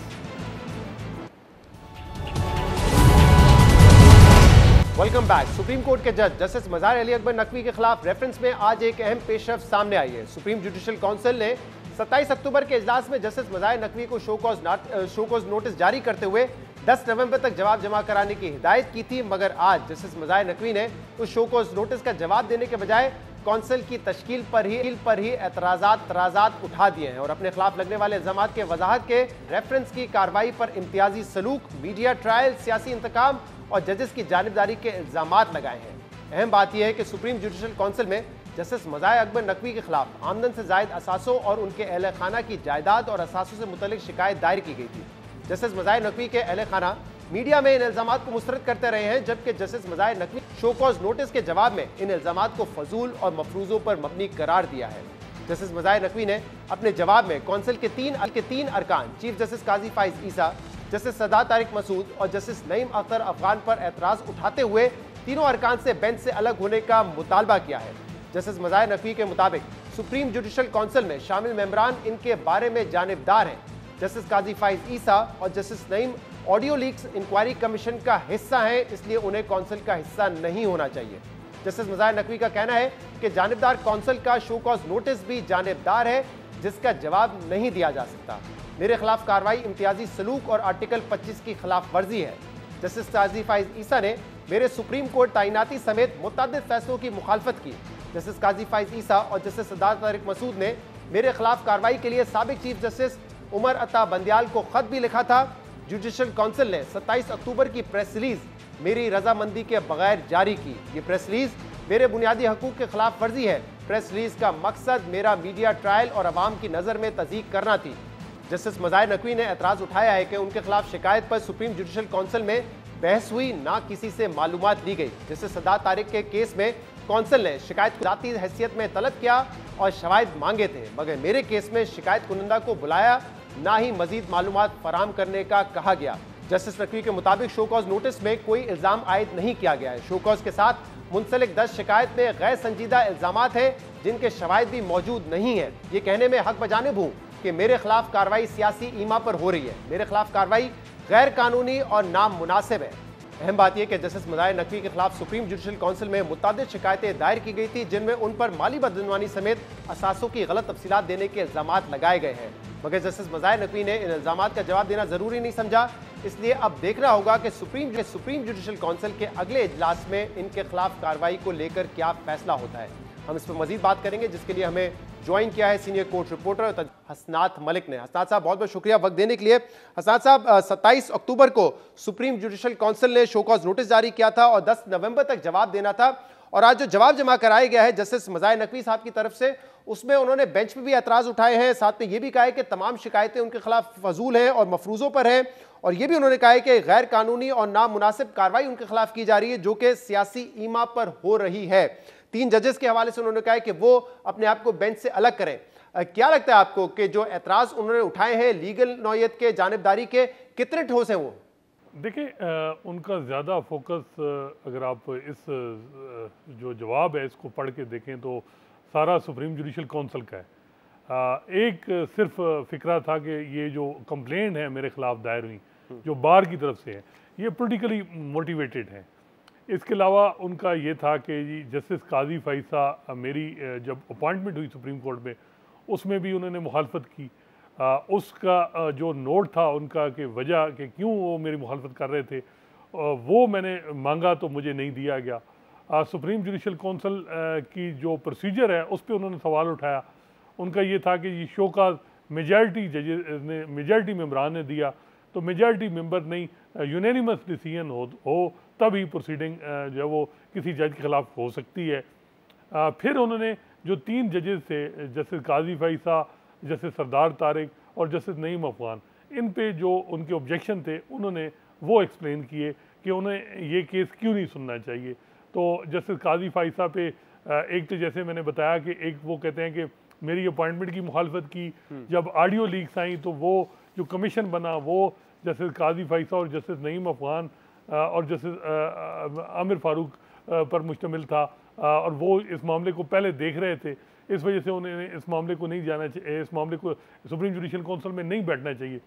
Welcome back. Supreme court के जज जस्टिस मजार अली अकबर नकवी के खिलाफ रेफरेंस में आज एक अहम पेशरफ सामने आई है। सुप्रीम जुडिशल काउंसिल ने 27 अक्टूबर के इजलास में जस्टिस मजार नकवी को शो कॉज नोटिस जारी करते हुए 10 नवंबर तक जवाब जमा कराने की हिदायत की थी, मगर आज जस्टिस मजार नकवी ने उस शो कॉज नोटिस का जवाब देने के बजाय काउंसिल की तश्कील पर ही तराजात उठा दिए हैं और अपने खिलाफ लगने वाले इल्जामात के वजाहत के रेफरेंस की कार्रवाई पर इम्तियाजी सलूक, मीडिया ट्रायल, सियासी इंतकाम और जजेस की जानिबदारी के इल्जामात लगाए हैं। अहम बात यह है कि सुप्रीम जुडिशल काउंसिल में जस्टिस मजार अकबर नकवी के खिलाफ आमदन से जायद असासों और उनके अहल खाना की जायदाद और असासों से मुतल्लिक शिकायत दायर की गई थी। जस्टिस मजार नकवी के अहल खाना मीडिया में इन इल्जामात को मुस्तरद करते रहे हैं, जबकि जस्टिस मजार नकवी शो कॉज नोटिस के जवाब में इन इल्जामात को फजूल और मफरूजों पर मबनी करार दिया है। जस्टिस मजार नकवी ने अपने जवाब में काउंसिल के तीन अरकान चीफ जस्टिस काजी फाइज ईसा, जस्टिस सरदार तारिक मसूद और जस्टिस नईम अख्तर अफगान पर एतराज उठाते हुए तीनों अरकान से बेंच से अलग होने का मुतालबा किया है। जस्टिस मजार नकवी के मुताबिक सुप्रीम जुडिशल काउंसिल में शामिल मेंबरान इनके बारे में जानिबदार हैं। जस्टिस काजी फाइज ईसा और justice Naeem audio leaks inquiry commission का हिस्सा हैं, इसलिए उन्हें काउंसिल का हिस्सा नहीं होना चाहिए। जस्टिस मजार नकवी का कहना है कि जानिबदार काउंसिल का शो कॉज नोटिस भी जानिबदार है, जिसका जवाब नहीं दिया जा सकता। मेरे खिलाफ कार्रवाई इम्तियाजी सलूक और आर्टिकल 25 की खिलाफ वर्जी है। जस्टिस काजी फाइज ईसा ने मेरे सुप्रीम कोर्ट तैनाती समेत मुतअद्दिद फैसलों की मुखालफत की। जस्टिस काजी फाइज ईसा और जस्टिस सरदार तारिक मसूद ने मेरे खिलाफ कार्रवाई के लिए साबिक चीफ जस्टिस उमर अता बंदियाल को खत भी लिखा था। जुडिशल काउंसिल ने 27 अक्टूबर की प्रेस रिलीज मेरी रजामंदी के बगैर जारी की। ये प्रेस रिलीज मेरे बुनियादी हकूक के खिलाफ वर्जी है। प्रेस रिलीज का मकसद मेरा मीडिया ट्रायल और अवाम की नज़र में तज़ीक करना थी। जस्टिस मजार नकवी ने एतराज़ उठाया है कि उनके खिलाफ शिकायत पर सुप्रीम जुडिशल काउंसिल में बहस हुई, ना किसी से मालूमात ली गई। जस्टिस सरदार तारिक के केस में काउंसिल ने शिकायत को जाती हैसियत में तलब किया और शवाहिद मांगे थे, मगर मेरे केस में शिकायत कुनंदा को बुलाया, ना ही मजीद मालूमात फराहम करने का कहा गया। जस्टिस नकवी के मुताबिक शो कॉज नोटिस में कोई इल्जाम आयद नहीं किया गया है। शो कॉज के साथ मुंसलिक 10 शिकायत में गैर संजीदा इल्जामात हैं, जिनके शवाहिद भी मौजूद नहीं है। ये कहने में हक बजानिब हूँ कि मेरे खिलाफ कार्रवाई सियासी ईमा पर हो रही है। मेरे खिलाफ कार्रवाई गैर कानूनी और नामुनासिब है। अहम बात यह कि जस्टिस मजार नकवी के खिलाफ सुप्रीम जुडिशल काउंसिल में मुतअद्दिद शिकायतें दायर की गई थी, जिनमें उन पर माली बदनवानी समेत असासों की गलत तफसीलात देने के इल्जामात लगाए गए हैं, मगर जस्टिस मजार नकवी ने इन इल्जामात का जवाब देना जरूरी नहीं समझा। इसलिए अब देखना होगा कि सुप्रीम जुडिशल काउंसिल के अगले इजलास में इनके खिलाफ कार्रवाई को लेकर क्या फैसला होता है। हम इस पर मजीद बात करेंगे, जिसके लिए हमें ज्वाइन किया है सीनियर कोर्ट रिपोर्टर हसनात मलिक ने। हसनात साहब, बहुत बहुत शुक्रिया वक्त देने के लिए। हसनात साहब, 27 अक्टूबर को सुप्रीम जुडिशल काउंसिल ने शो कॉज नोटिस जारी किया था और 10 नवंबर तक जवाब देना था, और आज जो जवाब जमा कराया गया है जस्टिस मजार नकवी साहब की तरफ से, उसमें उन्होंने बेंच पे भी एतराज उठाए हैं, साथ में ये भी कहा है कि तमाम शिकायतें उनके खिलाफ फजूल हैं और मफरूजों पर हैं, और ये भी उन्होंने कहा है कि गैर कानूनी और नामुनासिब कार्रवाई उनके खिलाफ की जा रही है, जो कि सियासी ईमा पर हो रही है। 3 जजेस के हवाले से उन्होंने कहा है कि वो अपने आप को बेंच से अलग करें। क्या लगता है आपको कि जो एतराज उन्होंने उठाए हैं लीगल नौयत के, जानिबदारी के, कितने ठोस हैं वो? देखिए, उनका ज़्यादा फोकस, अगर आप इस जो जवाब है इसको पढ़ के देखें तो सारा सुप्रीम जुडिशल काउंसिल का है। एक सिर्फ फिक्रा था कि ये जो कंप्लेंट है मेरे खिलाफ दायर हुई, जो बार की तरफ से है, ये पॉलिटिकली मोटिवेटेड है। इसके अलावा उनका ये था कि जस्टिस काजी फाइसा मेरी जब अपॉइंटमेंट हुई सुप्रीम कोर्ट में, उसमें भी उन्होंने मुखालफत की। उसका जो नोट था उनका कि वजह कि क्यों वो मेरी मुखालफत कर रहे थे, वो मैंने मांगा तो मुझे नहीं दिया गया। सुप्रीम जुडिशल काउंसिल की जो प्रोसीजर है उस पर उन्होंने सवाल उठाया। उनका ये था कि ये शो का मेजॉरिटी जजेस ने, मेजॉरिटी मेंबरान ने दिया, तो मेजॉरिटी मेंबर नहीं, यूनानिमस डिसीजन हो तब ही प्रोसीडिंग जो है वो किसी जज के खिलाफ हो सकती है। फिर उन्होंने जो 3 जजेस थे, जस्टिस काजी फाइसा, जस्टिस सरदार तारिक और जस्टिस नईम अफगान, इन पे जो उनके ऑब्जेक्शन थे उन्होंने वो एक्सप्लेन किए कि उन्हें ये केस क्यों नहीं सुनना चाहिए। तो जस्टिस काजी फाइसा पे एक तो जैसे मैंने बताया कि एक वो कहते हैं कि मेरी अपॉइंटमेंट की मुखालफत की, जब ऑडियो लीक्स आई तो वो जो कमीशन बना वो जस्टिस काजी फाइसा और जस्टिस नईम अफगान और जस्टिस आमिर फारूक पर मुश्तमिल था, और वो इस मामले को पहले देख रहे थे। इस वजह से उन्हें इस मामले को नहीं जाना चाहिए, इस मामले को सुप्रीम जुडिशल काउंसिल में नहीं बैठना चाहिए।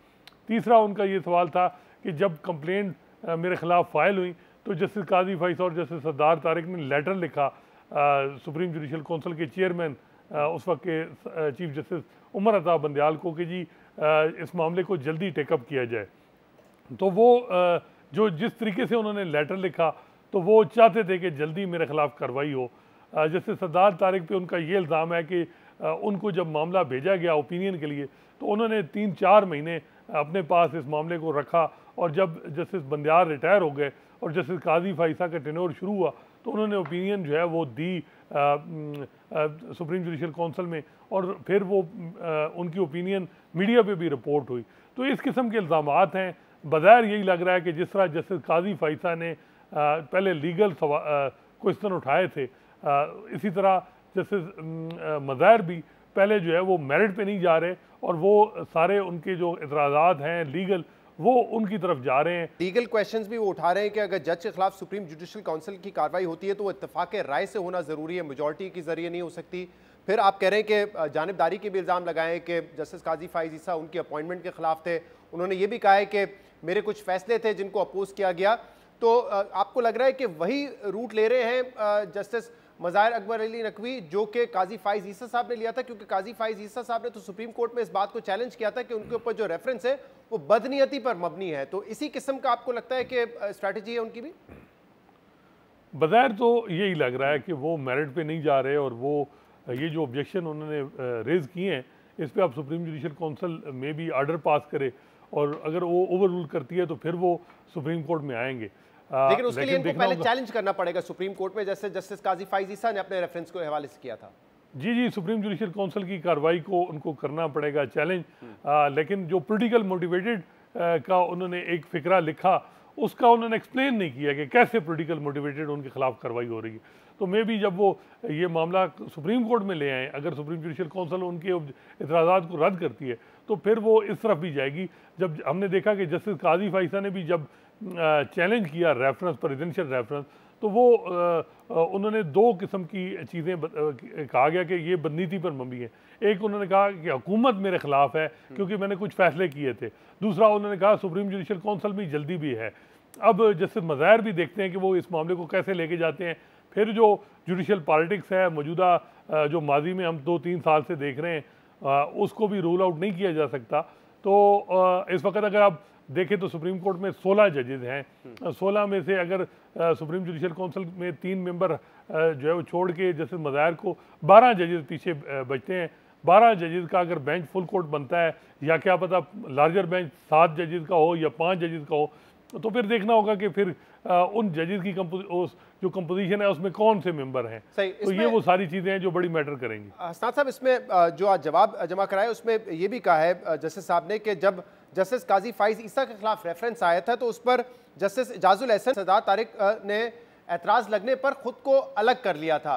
तीसरा उनका ये सवाल था कि जब कंप्लेंट मेरे ख़िलाफ़ फाइल हुई तो जस्टिस काजी फैसल और जस्टिस सरदार तारिक ने लेटर लिखा सुप्रीम जुडिशल काउंसिल के चेयरमैन उस वक्त के चीफ जस्टिस उमर अता बंदयाल को कि जी इस मामले को जल्दी टेकअप किया जाए। तो वो जो जिस तरीके से उन्होंने लेटर लिखा तो वो चाहते थे कि जल्दी मेरे ख़िलाफ़ कार्रवाई हो। जैसे सरदार तारिक पे उनका ये इल्ज़ाम है कि उनको जब मामला भेजा गया ओपिनियन के लिए तो उन्होंने 3-4 महीने अपने पास इस मामले को रखा, और जब जस्टिस बंदयाल रिटायर हो गए और जस्टिस काजी फाइसा का टेन्योर शुरू हुआ तो उन्होंने ओपिनियन जो है वो दी सुप्रीम जुडिशल काउंसिल में, और फिर वो उनकी ओपिनियन मीडिया पे भी रिपोर्ट हुई। तो इस किस्म के इल्ज़ामात हैं। बज़ाहिर यही लग रहा है कि जिस तरह जस्टिस काजी फाइसा ने पहले लीगल क्वेश्चन उठाए थे, इसी तरह जस्टिस मज़ाहिर भी पहले जो है वो मेरिट पे नहीं जा रहे, और वो सारे उनके जो एतराज़ात हैं लीगल वो उनकी तरफ जा रहे हैं। लीगल क्वेश्चंस भी वो उठा रहे हैं कि अगर जज के खिलाफ सुप्रीम जुडिशल काउंसिल की कार्रवाई होती है तो वो इत्तेफाक राय से होना ज़रूरी है, मेजॉरिटी के जरिए नहीं हो सकती। फिर आप कह रहे हैं कि जानिबदारी के भी इल्ज़ाम लगाएं कि जस्टिस काजी फाइज ईसा उनकी अपॉइंटमेंट के खिलाफ थे। उन्होंने ये भी कहा है कि मेरे कुछ फैसले थे जिनको अपोज किया गया। तो आपको लग रहा है कि वही रूट ले रहे हैं जस्टिस मज़ाहिर अकबर अली नकवी जो कि काजी फाइज ईसा साहब ने लिया था, क्योंकि काजी फाइज ईसा साहब ने तो सुप्रीम कोर्ट में इस बात को चैलेंज किया था कि उनके ऊपर जो रेफरेंस है वो बदनीयती पर मबनी है। तो इसी किस्म का आपको लगता है कि स्ट्रैटेजी है उनकी भी? बज़ाहिर तो यही लग रहा है कि वो मेरिट पे नहीं जा रहे, और वो ये जो ऑब्जेक्शन उन्होंने रेज़ किए हैं इस पर अब सुप्रीम जुडिशल काउंसिल में भी आर्डर पास करे, और अगर वो ओवर रूल करती है तो फिर वो सुप्रीम कोर्ट में आएंगे। लेकिन उसके लिए इनको पहले चैलेंज करना पड़ेगा सुप्रीम कोर्ट में, जैसे जस्टिस काजी फाइज ईसा ने अपने रेफरेंस के हवाले से किया था। जी, सुप्रीम जुडिशल काउंसिल की कार्रवाई को उनको करना पड़ेगा चैलेंज। लेकिन जो पॉलिटिकल मोटिवेटेड का उन्होंने एक फिक्रा लिखा उसका उन्होंने एक्सप्लेन नहीं किया कि कैसे पॉलिटिकल मोटिवेटेड उनके खिलाफ कार्रवाई हो रही है। तो मे भी जब वो ये मामला सुप्रीम कोर्ट में ले आएँ, अगर सुप्रीम जुडिशल काउंसिल उनके एतराज़ात को रद्द करती है तो फिर वो इस तरफ भी जाएगी। जब हमने देखा कि जस्टिस काजी फाइसा ने भी जब चैलेंज किया रेफरेंस, प्रेसिडेंशियल रेफरेंस, तो वो उन्होंने 2 किस्म की चीज़ें कहा गया कि ये बदनीति पर मबनी है। एक उन्होंने कहा कि हुकूमत मेरे खिलाफ है क्योंकि मैंने कुछ फैसले किए थे। दूसरा उन्होंने कहा सुप्रीम जुडिशल काउंसिल में जल्दी भी है। अब जस्टिस मज़ाहिर भी देखते हैं कि वो इस मामले को कैसे लेके जाते हैं। फिर जो जुडिशल पॉलिटिक्स है मौजूदा जो माजी में हम 2-3 साल से देख रहे हैं उसको भी रूल आउट नहीं किया जा सकता। तो इस वक्त अगर आप देखें तो सुप्रीम कोर्ट में 16 जजेस हैं। 16 में से अगर सुप्रीम जुडिशल काउंसिल में 3 मेंबर जो है वो छोड़ के जस्टिस मज़ाहिर को 12 जजेस पीछे बचते हैं। 12 जजेस का अगर बेंच फुल कोर्ट बनता है, या क्या पता लार्जर बेंच 7 जजेस का हो या 5 जजेस का हो, तो फिर देखना होगा कि फिर उन जजेस की जो कंपोजिशन है उसमें कौन से मेंबर हैं। तो ये वो सारी चीज़ें हैं जो बड़ी मैटर करेंगी। हसनात साहब, इसमें जो आज जवाब जमा कराया उसमें ये भी कहा है जस्टिस साहब ने कि जब जस्टिस काजी फाइज ईसा के खिलाफ रेफरेंस आया था तो उस पर जस्टिस इजाजुल एहसन सरदार तारिक ने एतराज़ लगने पर खुद को अलग कर लिया था।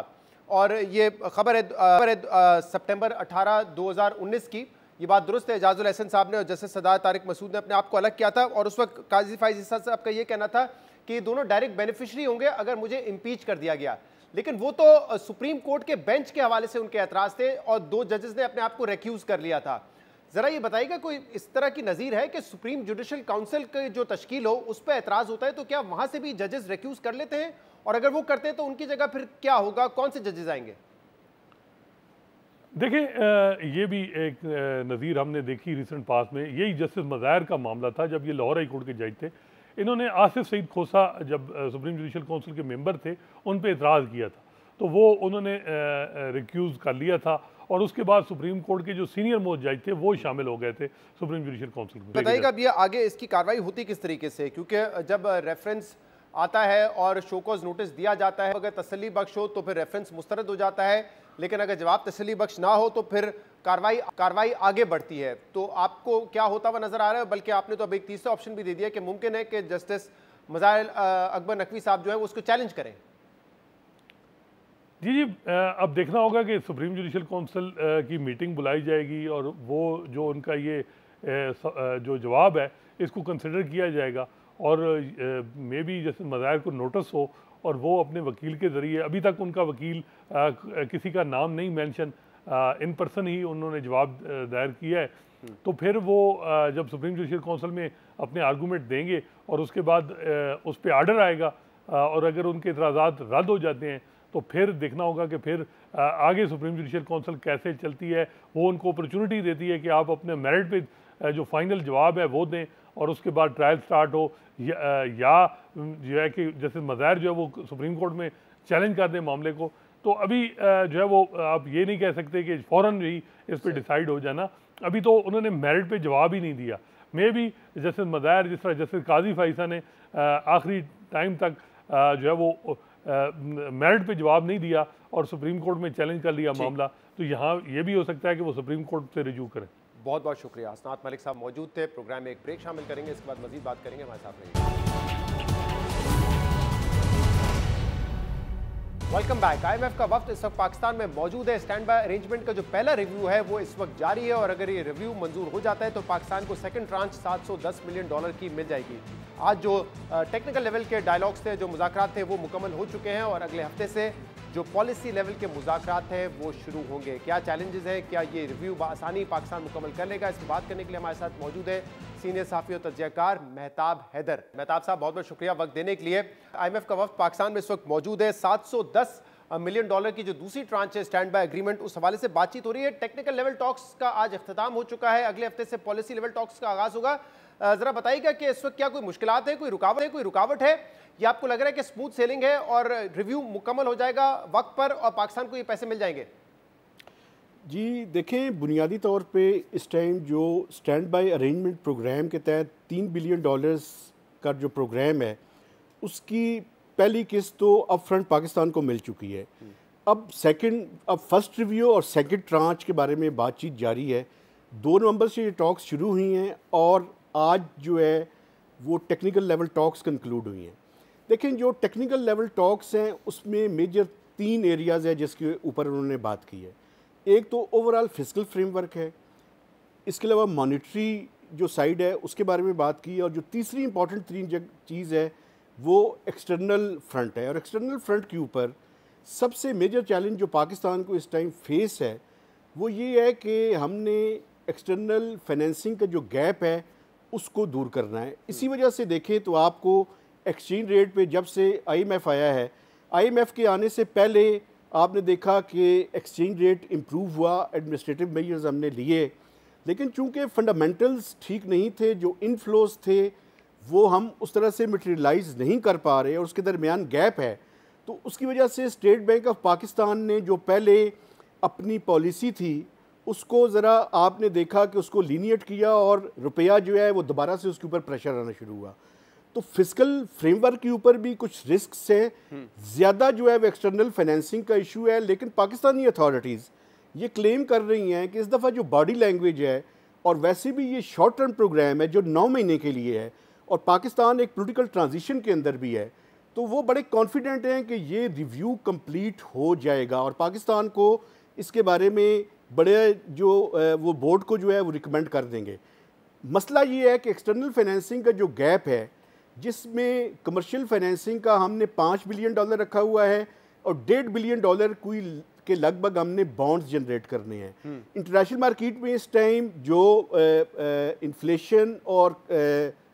और ये खबर है सितंबर 18, 2019 की। ये बात दुरुस्त है, इजाजुल एहसन साहब ने और जस्टिस सरदार तारिक मसूद ने अपने आप को अलग किया था, और उस वक्त काजी फाइज ईसा साहब का ये कहना था कि दोनों डायरेक्ट बेनिफिशरी होंगे अगर मुझे इम्पीच कर दिया गया। लेकिन वो तो सुप्रीम कोर्ट के बेंच के हवाले से उनके एतराज़ थे और 2 जजेस ने अपने आप को रिक्यूज कर लिया था। ज़रा ये बताइएगा कोई इस तरह की नज़ीर है कि सुप्रीम जुडिशल काउंसिल की जो तश्कील हो उस पर एतराज़ होता है तो क्या वहाँ से भी जजेस रिक्यूज कर लेते हैं, और अगर वो करते हैं तो उनकी जगह फिर क्या होगा, कौन से जजेस आएंगे? देखिए ये भी एक नज़ीर हमने देखी रिसेंट पास में। यही जस्टिस मज़ाहिर का मामला था जब ये लाहौर हाई कोर्ट के जज थे। इन्होंने आसिफ सईद खोसा जब सुप्रीम जुडिशल काउंसिल के मेंबर थे उन पे एतराज़ किया था, तो वो उन्होंने रिक्यूज़ कर लिया था, और उसके बाद सुप्रीम कोर्ट के जो सीनियर मोस्ट जज थे वो शामिल हो गए थे सुप्रीम जुडिशल काउंसिल में। बताइएगा अब ये आगे इसकी कार्रवाई होती किस तरीके से, क्योंकि जब रेफरेंस आता है और शोकॉज नोटिस दिया जाता है, अगर तसल्ली बख्श हो तो फिर रेफरेंस मुस्तरद हो जाता है, लेकिन अगर जवाब तसल्ली बख्श ना हो तो फिर कार्रवाई आगे बढ़ती है। तो आपको क्या होता हुआ नजर आ रहा है? बल्कि आपने तो अब एक तीसरा ऑप्शन भी दे दिया कि मुमकिन है कि जस्टिस मज़ाहिर अकबर नकवी साहब जो है उसको चैलेंज करें। जी, अब देखना होगा कि सुप्रीम जुडिशल काउंसिल की मीटिंग बुलाई जाएगी और वो जो उनका ये जो जवाब है इसको कंसिडर किया जाएगा, और मे बी जैसे मज़ाहिर को नोटिस हो और वो अपने वकील के ज़रिए, अभी तक उनका वकील किसी का नाम नहीं मेंशन, इन पर्सन ही उन्होंने जवाब दायर किया है, तो फिर वो जब सुप्रीम जुडिशल काउंसिल में अपने आर्गूमेंट देंगे और उसके बाद उस पर आर्डर आएगा और अगर उनके इतराज़ात रद्द हो जाते हैं तो फिर देखना होगा कि फिर आगे सुप्रीम जुडिशल काउंसिल कैसे चलती है। वो उनको अपॉर्चुनिटी देती है कि आप अपने मेरिट पे जो फाइनल जवाब है वो दें और उसके बाद ट्रायल स्टार्ट हो, या जो है कि जैसे मज़ाहिर जो है वो सुप्रीम कोर्ट में चैलेंज कर दें मामले को। तो अभी जो है वो आप ये नहीं कह सकते कि फ़ौरन ही इस पर डिसाइड हो जाना। अभी तो उन्होंने मेरिट पे जवाब ही नहीं दिया। मे भी जैसे मज़ाहिर जिस तरह जैसे काजी फाइसा ने आखिरी टाइम तक जो है वो मेरिट पे जवाब नहीं दिया और सुप्रीम कोर्ट में चैलेंज कर लिया मामला, तो यहाँ ये भी हो सकता है कि वो सुप्रीम कोर्ट से रिज्यू करें। बहुत बहुत शुक्रिया। हसनात मलिक साहब मौजूद थे। प्रोग्राम में एक ब्रेक शामिल करेंगे, इसके बाद मजीद बात करेंगे। हमारे साथ रहिए। Welcome back. IMF का वफ्द इस वक्त पाकिस्तान में मौजूद है। स्टैंड बाय अरेंजमेंट का जो पहला रिव्यू है वो इस वक्त जारी है और अगर ये रिव्यू मंजूर हो जाता है तो पाकिस्तान को सेकंड ट्रांच $710 मिलियन की मिल जाएगी। आज जो टेक्निकल लेवल के डायलॉग्स थे, जो मुज़ाकरात थे, वो मुकम्मल हो चुके हैं और अगले हफ्ते से जो पॉलिसी लेवल के मुज़ाकरात हैं वो शुरू होंगे। क्या चैलेंजेस हैं, क्या ये रिव्यू आसानी पाकिस्तान मुकम्मल कर लेगा, इसकी बात करने के लिए हमारे साथ मौजूद है सीनियर सहाफ़ी और तज्ज़ियाकार मेहताब हैदर। मेहताब साहब बहुत बहुत शुक्रिया वक्त देने के लिए। IMF का वफ्द पाकिस्तान में इस वक्त मौजूद है। $710 मिलियन की जो दूसरी ट्रांच है स्टैंड बाय एग्रीमेंट, उस हवाले से बातचीत हो रही है। टेक्निकल लेवल टॉक्स का आज इख्तिताम हो चुका है, अगले हफ्ते से पॉलिसी लेवल टॉक्स का आगाज होगा। जरा बताइएगा कि इस वक्त क्या कोई मुश्किलात है, कोई रुकावट है, या आपको लग रहा है कि स्मूथ सेलिंग है और रिव्यू मुकम्मल हो जाएगा वक्त पर और पाकिस्तान को ये पैसे मिल जाएंगे? जी देखें, बुनियादी तौर पे इस टाइम जो स्टैंड बाय अरेंजमेंट प्रोग्राम के तहत $3 बिलियन का जो प्रोग्राम है उसकी पहली किस्त तो अब फ्रंट पाकिस्तान को मिल चुकी है। अब फर्स्ट रिव्यू और सेकंड ट्रांच के बारे में बातचीत जारी है। 2 नवंबर से ये टॉक्स शुरू हुई हैं और आज जो है वो टेक्निकल लेवल टॉक्स कंक्लूड हुई हैं। देखें, जो टेक्निकल लेवल टॉक्स हैं उसमें मेजर 3 एरियाज़ है जिसके ऊपर उन्होंने बात की है। एक तो ओवरऑल फिस्कल फ्रेमवर्क है, इसके अलावा मॉनिटरी जो साइड है उसके बारे में बात की, और जो तीसरी इंपॉर्टेंट चीज़ है वो एक्सटर्नल फ्रंट है। और एक्सटर्नल फ्रंट के ऊपर सबसे मेजर चैलेंज जो पाकिस्तान को इस टाइम फेस है वो ये है कि हमने एक्सटर्नल फाइनेंसिंग का जो गैप है उसको दूर करना है। इसी वजह से देखें तो आपको एक्सचेंज रेट पे जब से IMF आया है, IMF के आने से पहले आपने देखा कि एक्सचेंज रेट इम्प्रूव हुआ, एडमिनिस्ट्रेटिव मेजर्स हमने लिए, लेकिन चूंकि फंडामेंटल्स ठीक नहीं थे, जो इनफ्लोज थे वो हम उस तरह से मटेरियलाइज नहीं कर पा रहे और उसके दरमियान गैप है, तो उसकी वजह से स्टेट बैंक ऑफ पाकिस्तान ने जो पहले अपनी पॉलिसी थी उसको ज़रा आपने देखा कि उसको लीनिएट किया और रुपया जो है वो दोबारा से उसके ऊपर प्रेशर आना शुरू हुआ। तो फिस्कल फ्रेमवर्क के ऊपर भी कुछ रिस्क्स हैं, ज़्यादा जो है वो एक्सटर्नल फाइनेंसिंग का इशू है। लेकिन पाकिस्तानी अथॉरिटीज़ ये क्लेम कर रही हैं कि इस दफ़ा जो बॉडी लैंग्वेज है, और वैसे भी ये शॉर्ट टर्म प्रोग्राम है जो 9 महीने के लिए है और पाकिस्तान एक पॉलिटिकल ट्रांजिशन के अंदर भी है, तो वो बड़े कॉन्फिडेंट हैं कि ये रिव्यू कंप्लीट हो जाएगा और पाकिस्तान को इसके बारे में बड़े जो वो बोर्ड को जो है वो रिकमेंड कर देंगे। मसला ये है कि एक्सटर्नल फाइनेंसिंग का जो गैप है, जिसमें कमर्शियल फाइनेंसिंग का हमने $5 बिलियन रखा हुआ है और $1.5 बिलियन कोई के लगभग हमने बॉन्ड्स जनरेट करने हैं। इंटरनेशनल मार्केट में इस टाइम जो इन्फ्लेशन और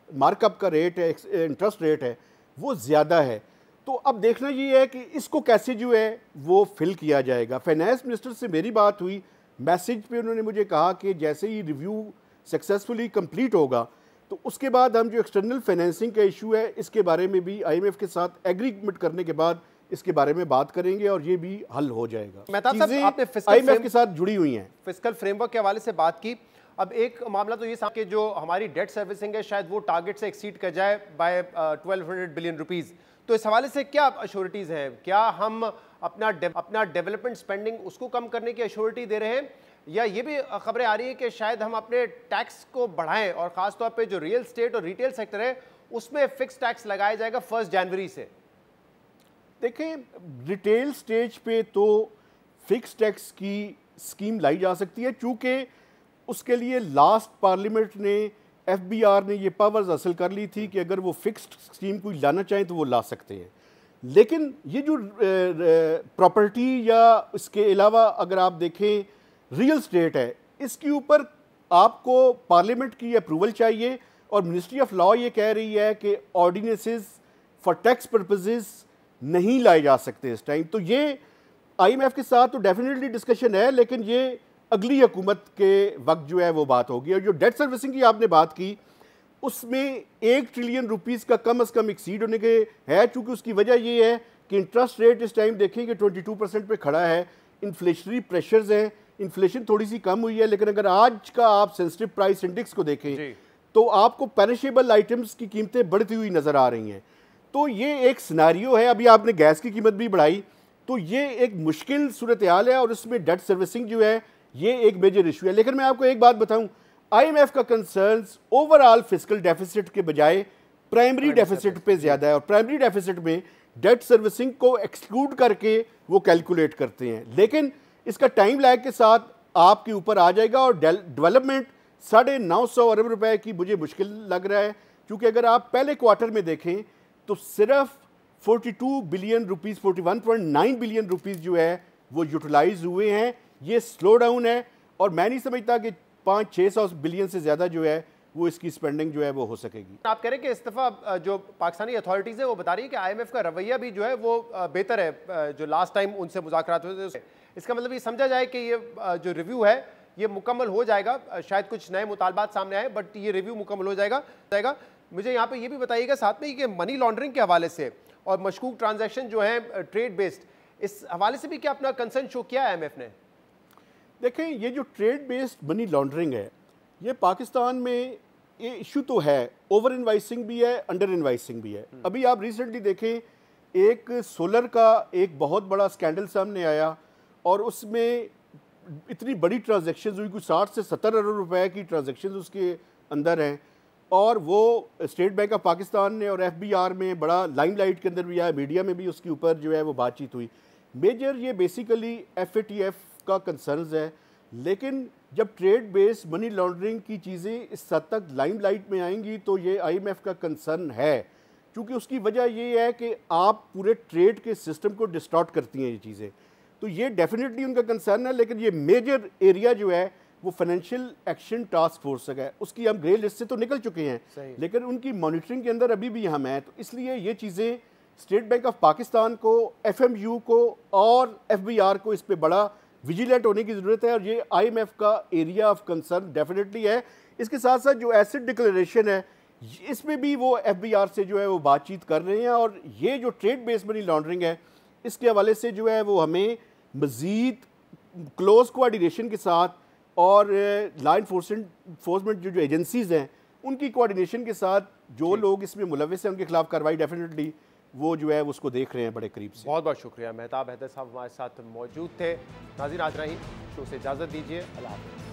मार्कअप का रेट है, इंटरेस्ट रेट है, वो ज़्यादा है। तो अब देखना ये है कि इसको कैसे जो है वो फिल किया जाएगा। फाइनेंस मिनिस्टर से मेरी बात हुई, मैसेज पे उन्होंने मुझे कहा कि जैसे ही रिव्यू सक्सेसफुली कंप्लीट होगा तो उसके बाद हम जो एक्सटर्नल फाइनेंसिंग का इशू है इसके बारे में भी IMF के साथ एग्रीमेंट करने के बाद इसके बारे में बात करेंगे और ये भी हल हो जाएगा। मेहताब साहब, आपने IMF के साथ जुड़ी हुई हैं, फिस्कल फ्रेमवर्क के हवाले से बात की। अब एक मामला तो ये कि जो हमारी डेट सर्विसिंग है शायद वो टारगेट से एक्सीड कर जाए बाय 1200 बिलियन रुपीस। तो इस हवाले से क्या अश्योरिटीज़ हैं? क्या हम अपना डेवलपमेंट स्पेंडिंग उसको कम करने की अश्योरिटी दे रहे हैं, या ये भी खबरें आ रही है कि शायद हम अपने टैक्स को बढ़ाएं और ख़ासतौर पे जो रियल स्टेट और रिटेल सेक्टर है उसमें फिक्स टैक्स लगाया जाएगा 1 जनवरी से? देखें, रिटेल स्टेज पे तो फिक्स टैक्स की स्कीम लाई जा सकती है, चूँकि उसके लिए लास्ट पार्लियामेंट ने FBR ने ये पावर्स हासिल कर ली थी कि अगर वो फिक्स्ड स्कीम कोई लाना चाहें तो वो ला सकते हैं। लेकिन ये जो प्रॉपर्टी या इसके अलावा अगर आप देखें रियल स्टेट है, इसके ऊपर आपको पार्लियामेंट की अप्रूवल चाहिए और मिनिस्ट्री ऑफ लॉ ये कह रही है कि ऑर्डिनेंसेस फॉर टैक्स पर्पजेज नहीं लाए जा सकते इस टाइम। तो ये IMF के साथ तो डेफिनेटली डिस्कशन है, लेकिन ये अगली हुकूमत के वक्त जो है वो बात होगी। और जो डेट सर्विसिंग की आपने बात की, उसमें 1 ट्रिलियन रुपीस का कम से कम एक्सीड होने के है, चूंकि उसकी वजह ये है कि इंटरेस्ट रेट इस टाइम देखें कि 22% पे खड़ा है, इन्फ्लेशनरी प्रेशर्स हैं, इन्फ्लेशन थोड़ी सी कम हुई है, लेकिन अगर आज का आप सेंसिटिव प्राइस इंडेक्स को देखें तो आपको पेरिशेबल आइटम्स की कीमतें बढ़ती हुई नजर आ रही हैं। तो ये एक सिनारियो है। अभी आपने गैस की कीमत भी बढ़ाई, तो ये एक मुश्किल सूरत हाल है और उसमें डेट सर्विसिंग जो है ये एक मेजर इशू है। लेकिन मैं आपको एक बात बताऊं, IMF का कंसर्न्स ओवरऑल फिस्कल डेफिसिट के बजाय प्राइमरी डेफिसिट पे ज्यादा है, और प्राइमरी डेफिसिट में डेट सर्विसिंग को एक्सक्लूड करके वो कैलकुलेट करते हैं। लेकिन इसका टाइम लैग के साथ आपके ऊपर आ जाएगा, और डेवलपमेंट 950 अरब रुपए की मुझे मुश्किल लग रहा है, क्योंकि अगर आप पहले क्वार्टर में देखें तो सिर्फ 42 बिलियन रुपीस, 41.9 बिलियन रुपीस जो है वो यूटिलाइज हुए हैं। ये स्लो डाउन है, और मैं नहीं समझता कि 500-600 बिलियन से ज़्यादा जो है वो इसकी स्पेंडिंग जो है वो हो सकेगी। आप कह रहे हैं कि इस दफ़ा जो पाकिस्तानी अथॉरिटीज़ है वो बता रही है कि IMF का रवैया भी जो है वो बेहतर है जो लास्ट टाइम उनसे मुज़ाकरात हुए थे। इसका मतलब ये समझा जाए कि ये जो रिव्यू है ये मुकम्मल हो जाएगा, शायद कुछ नए मुतालबात सामने आए, बट ये रिव्यू मुकम्मल हो जाएगा। मुझे यहाँ पे ये भी बताइएगा साथ में कि मनी लॉन्ड्रिंग के हवाले से और मशकूक ट्रांजैक्शन जो हैं ट्रेड बेस्ड, इस हवाले से भी क्या अपना कंसर्न शो किया है IMF ने? देखें, ये जो ट्रेड बेस्ड मनी लॉन्ड्रिंग है, ये पाकिस्तान में ये इशू तो है, ओवर इन्वाइसिंग भी है, अंडर इन्वाइसिंग भी है। अभी आप रिसेंटली देखें, एक सोलर का एक बहुत बड़ा स्कैंडल सामने आया, और उसमें इतनी बड़ी ट्रांजैक्शन हुई, कुछ 60 से 70 अरब रुपए की ट्रांजैक्शन उसके अंदर हैं, और वो स्टेट बैंक ऑफ पाकिस्तान ने और FBR में बड़ा लाइमलाइट के अंदर भी आया, मीडिया में भी उसके ऊपर जो है वो बातचीत हुई। मेजर ये बेसिकली FATF का कंसर्न्स है। लेकिन जब ट्रेड बेस्ड मनी लॉन्ड्रिंग की चीज़ें इस हद तक लाइमलाइट में आएंगी तो ये IMF का कंसर्न है, क्योंकि उसकी वजह ये है कि आप पूरे ट्रेड के सिस्टम को डिस्टॉर्ट करती हैं ये चीज़ें। तो ये डेफिनेटली उनका कंसर्न है। लेकिन ये मेजर एरिया जो है वो फाइनेंशियल एक्शन टास्क फोर्स है, उसकी हम ग्रे लिस्ट से तो निकल चुके हैं, लेकिन उनकी मॉनिटरिंग के अंदर अभी भी हम हैं। तो इसलिए ये चीज़ें स्टेट बैंक ऑफ पाकिस्तान को, FMU को और FBR को इस पर बड़ा विजिलेंट होने की ज़रूरत है, और ये IMF का एरिया ऑफ कंसर्न डेफिनेटली है। इसके साथ साथ जो एसेट डिक्लेरेशन है, इसमें भी वो FBR से जो है वो बातचीत कर रहे हैं, और ये जो ट्रेड बेस्ड मनी लॉन्ड्रिंग है इसके हवाले से जो है वो हमें मज़ीद क्लोज कोऑर्डिनेशन के साथ और लॉ इन्फोर्समेंट जो एजेंसीज़ हैं उनकी कोऑर्डिनेशन के साथ जो लोग इसमें मुलविस हैं उनके खिलाफ कार्रवाई डेफिनेटली वो जो है उसको देख रहे हैं बड़े करीब से। बहुत बहुत शुक्रिया। मेहताब हैदर साहब हमारे साथ मौजूद थे। नाज़रीन, आज रही शो से इजाज़त दीजिए। अल्लाह हाफ़िज़।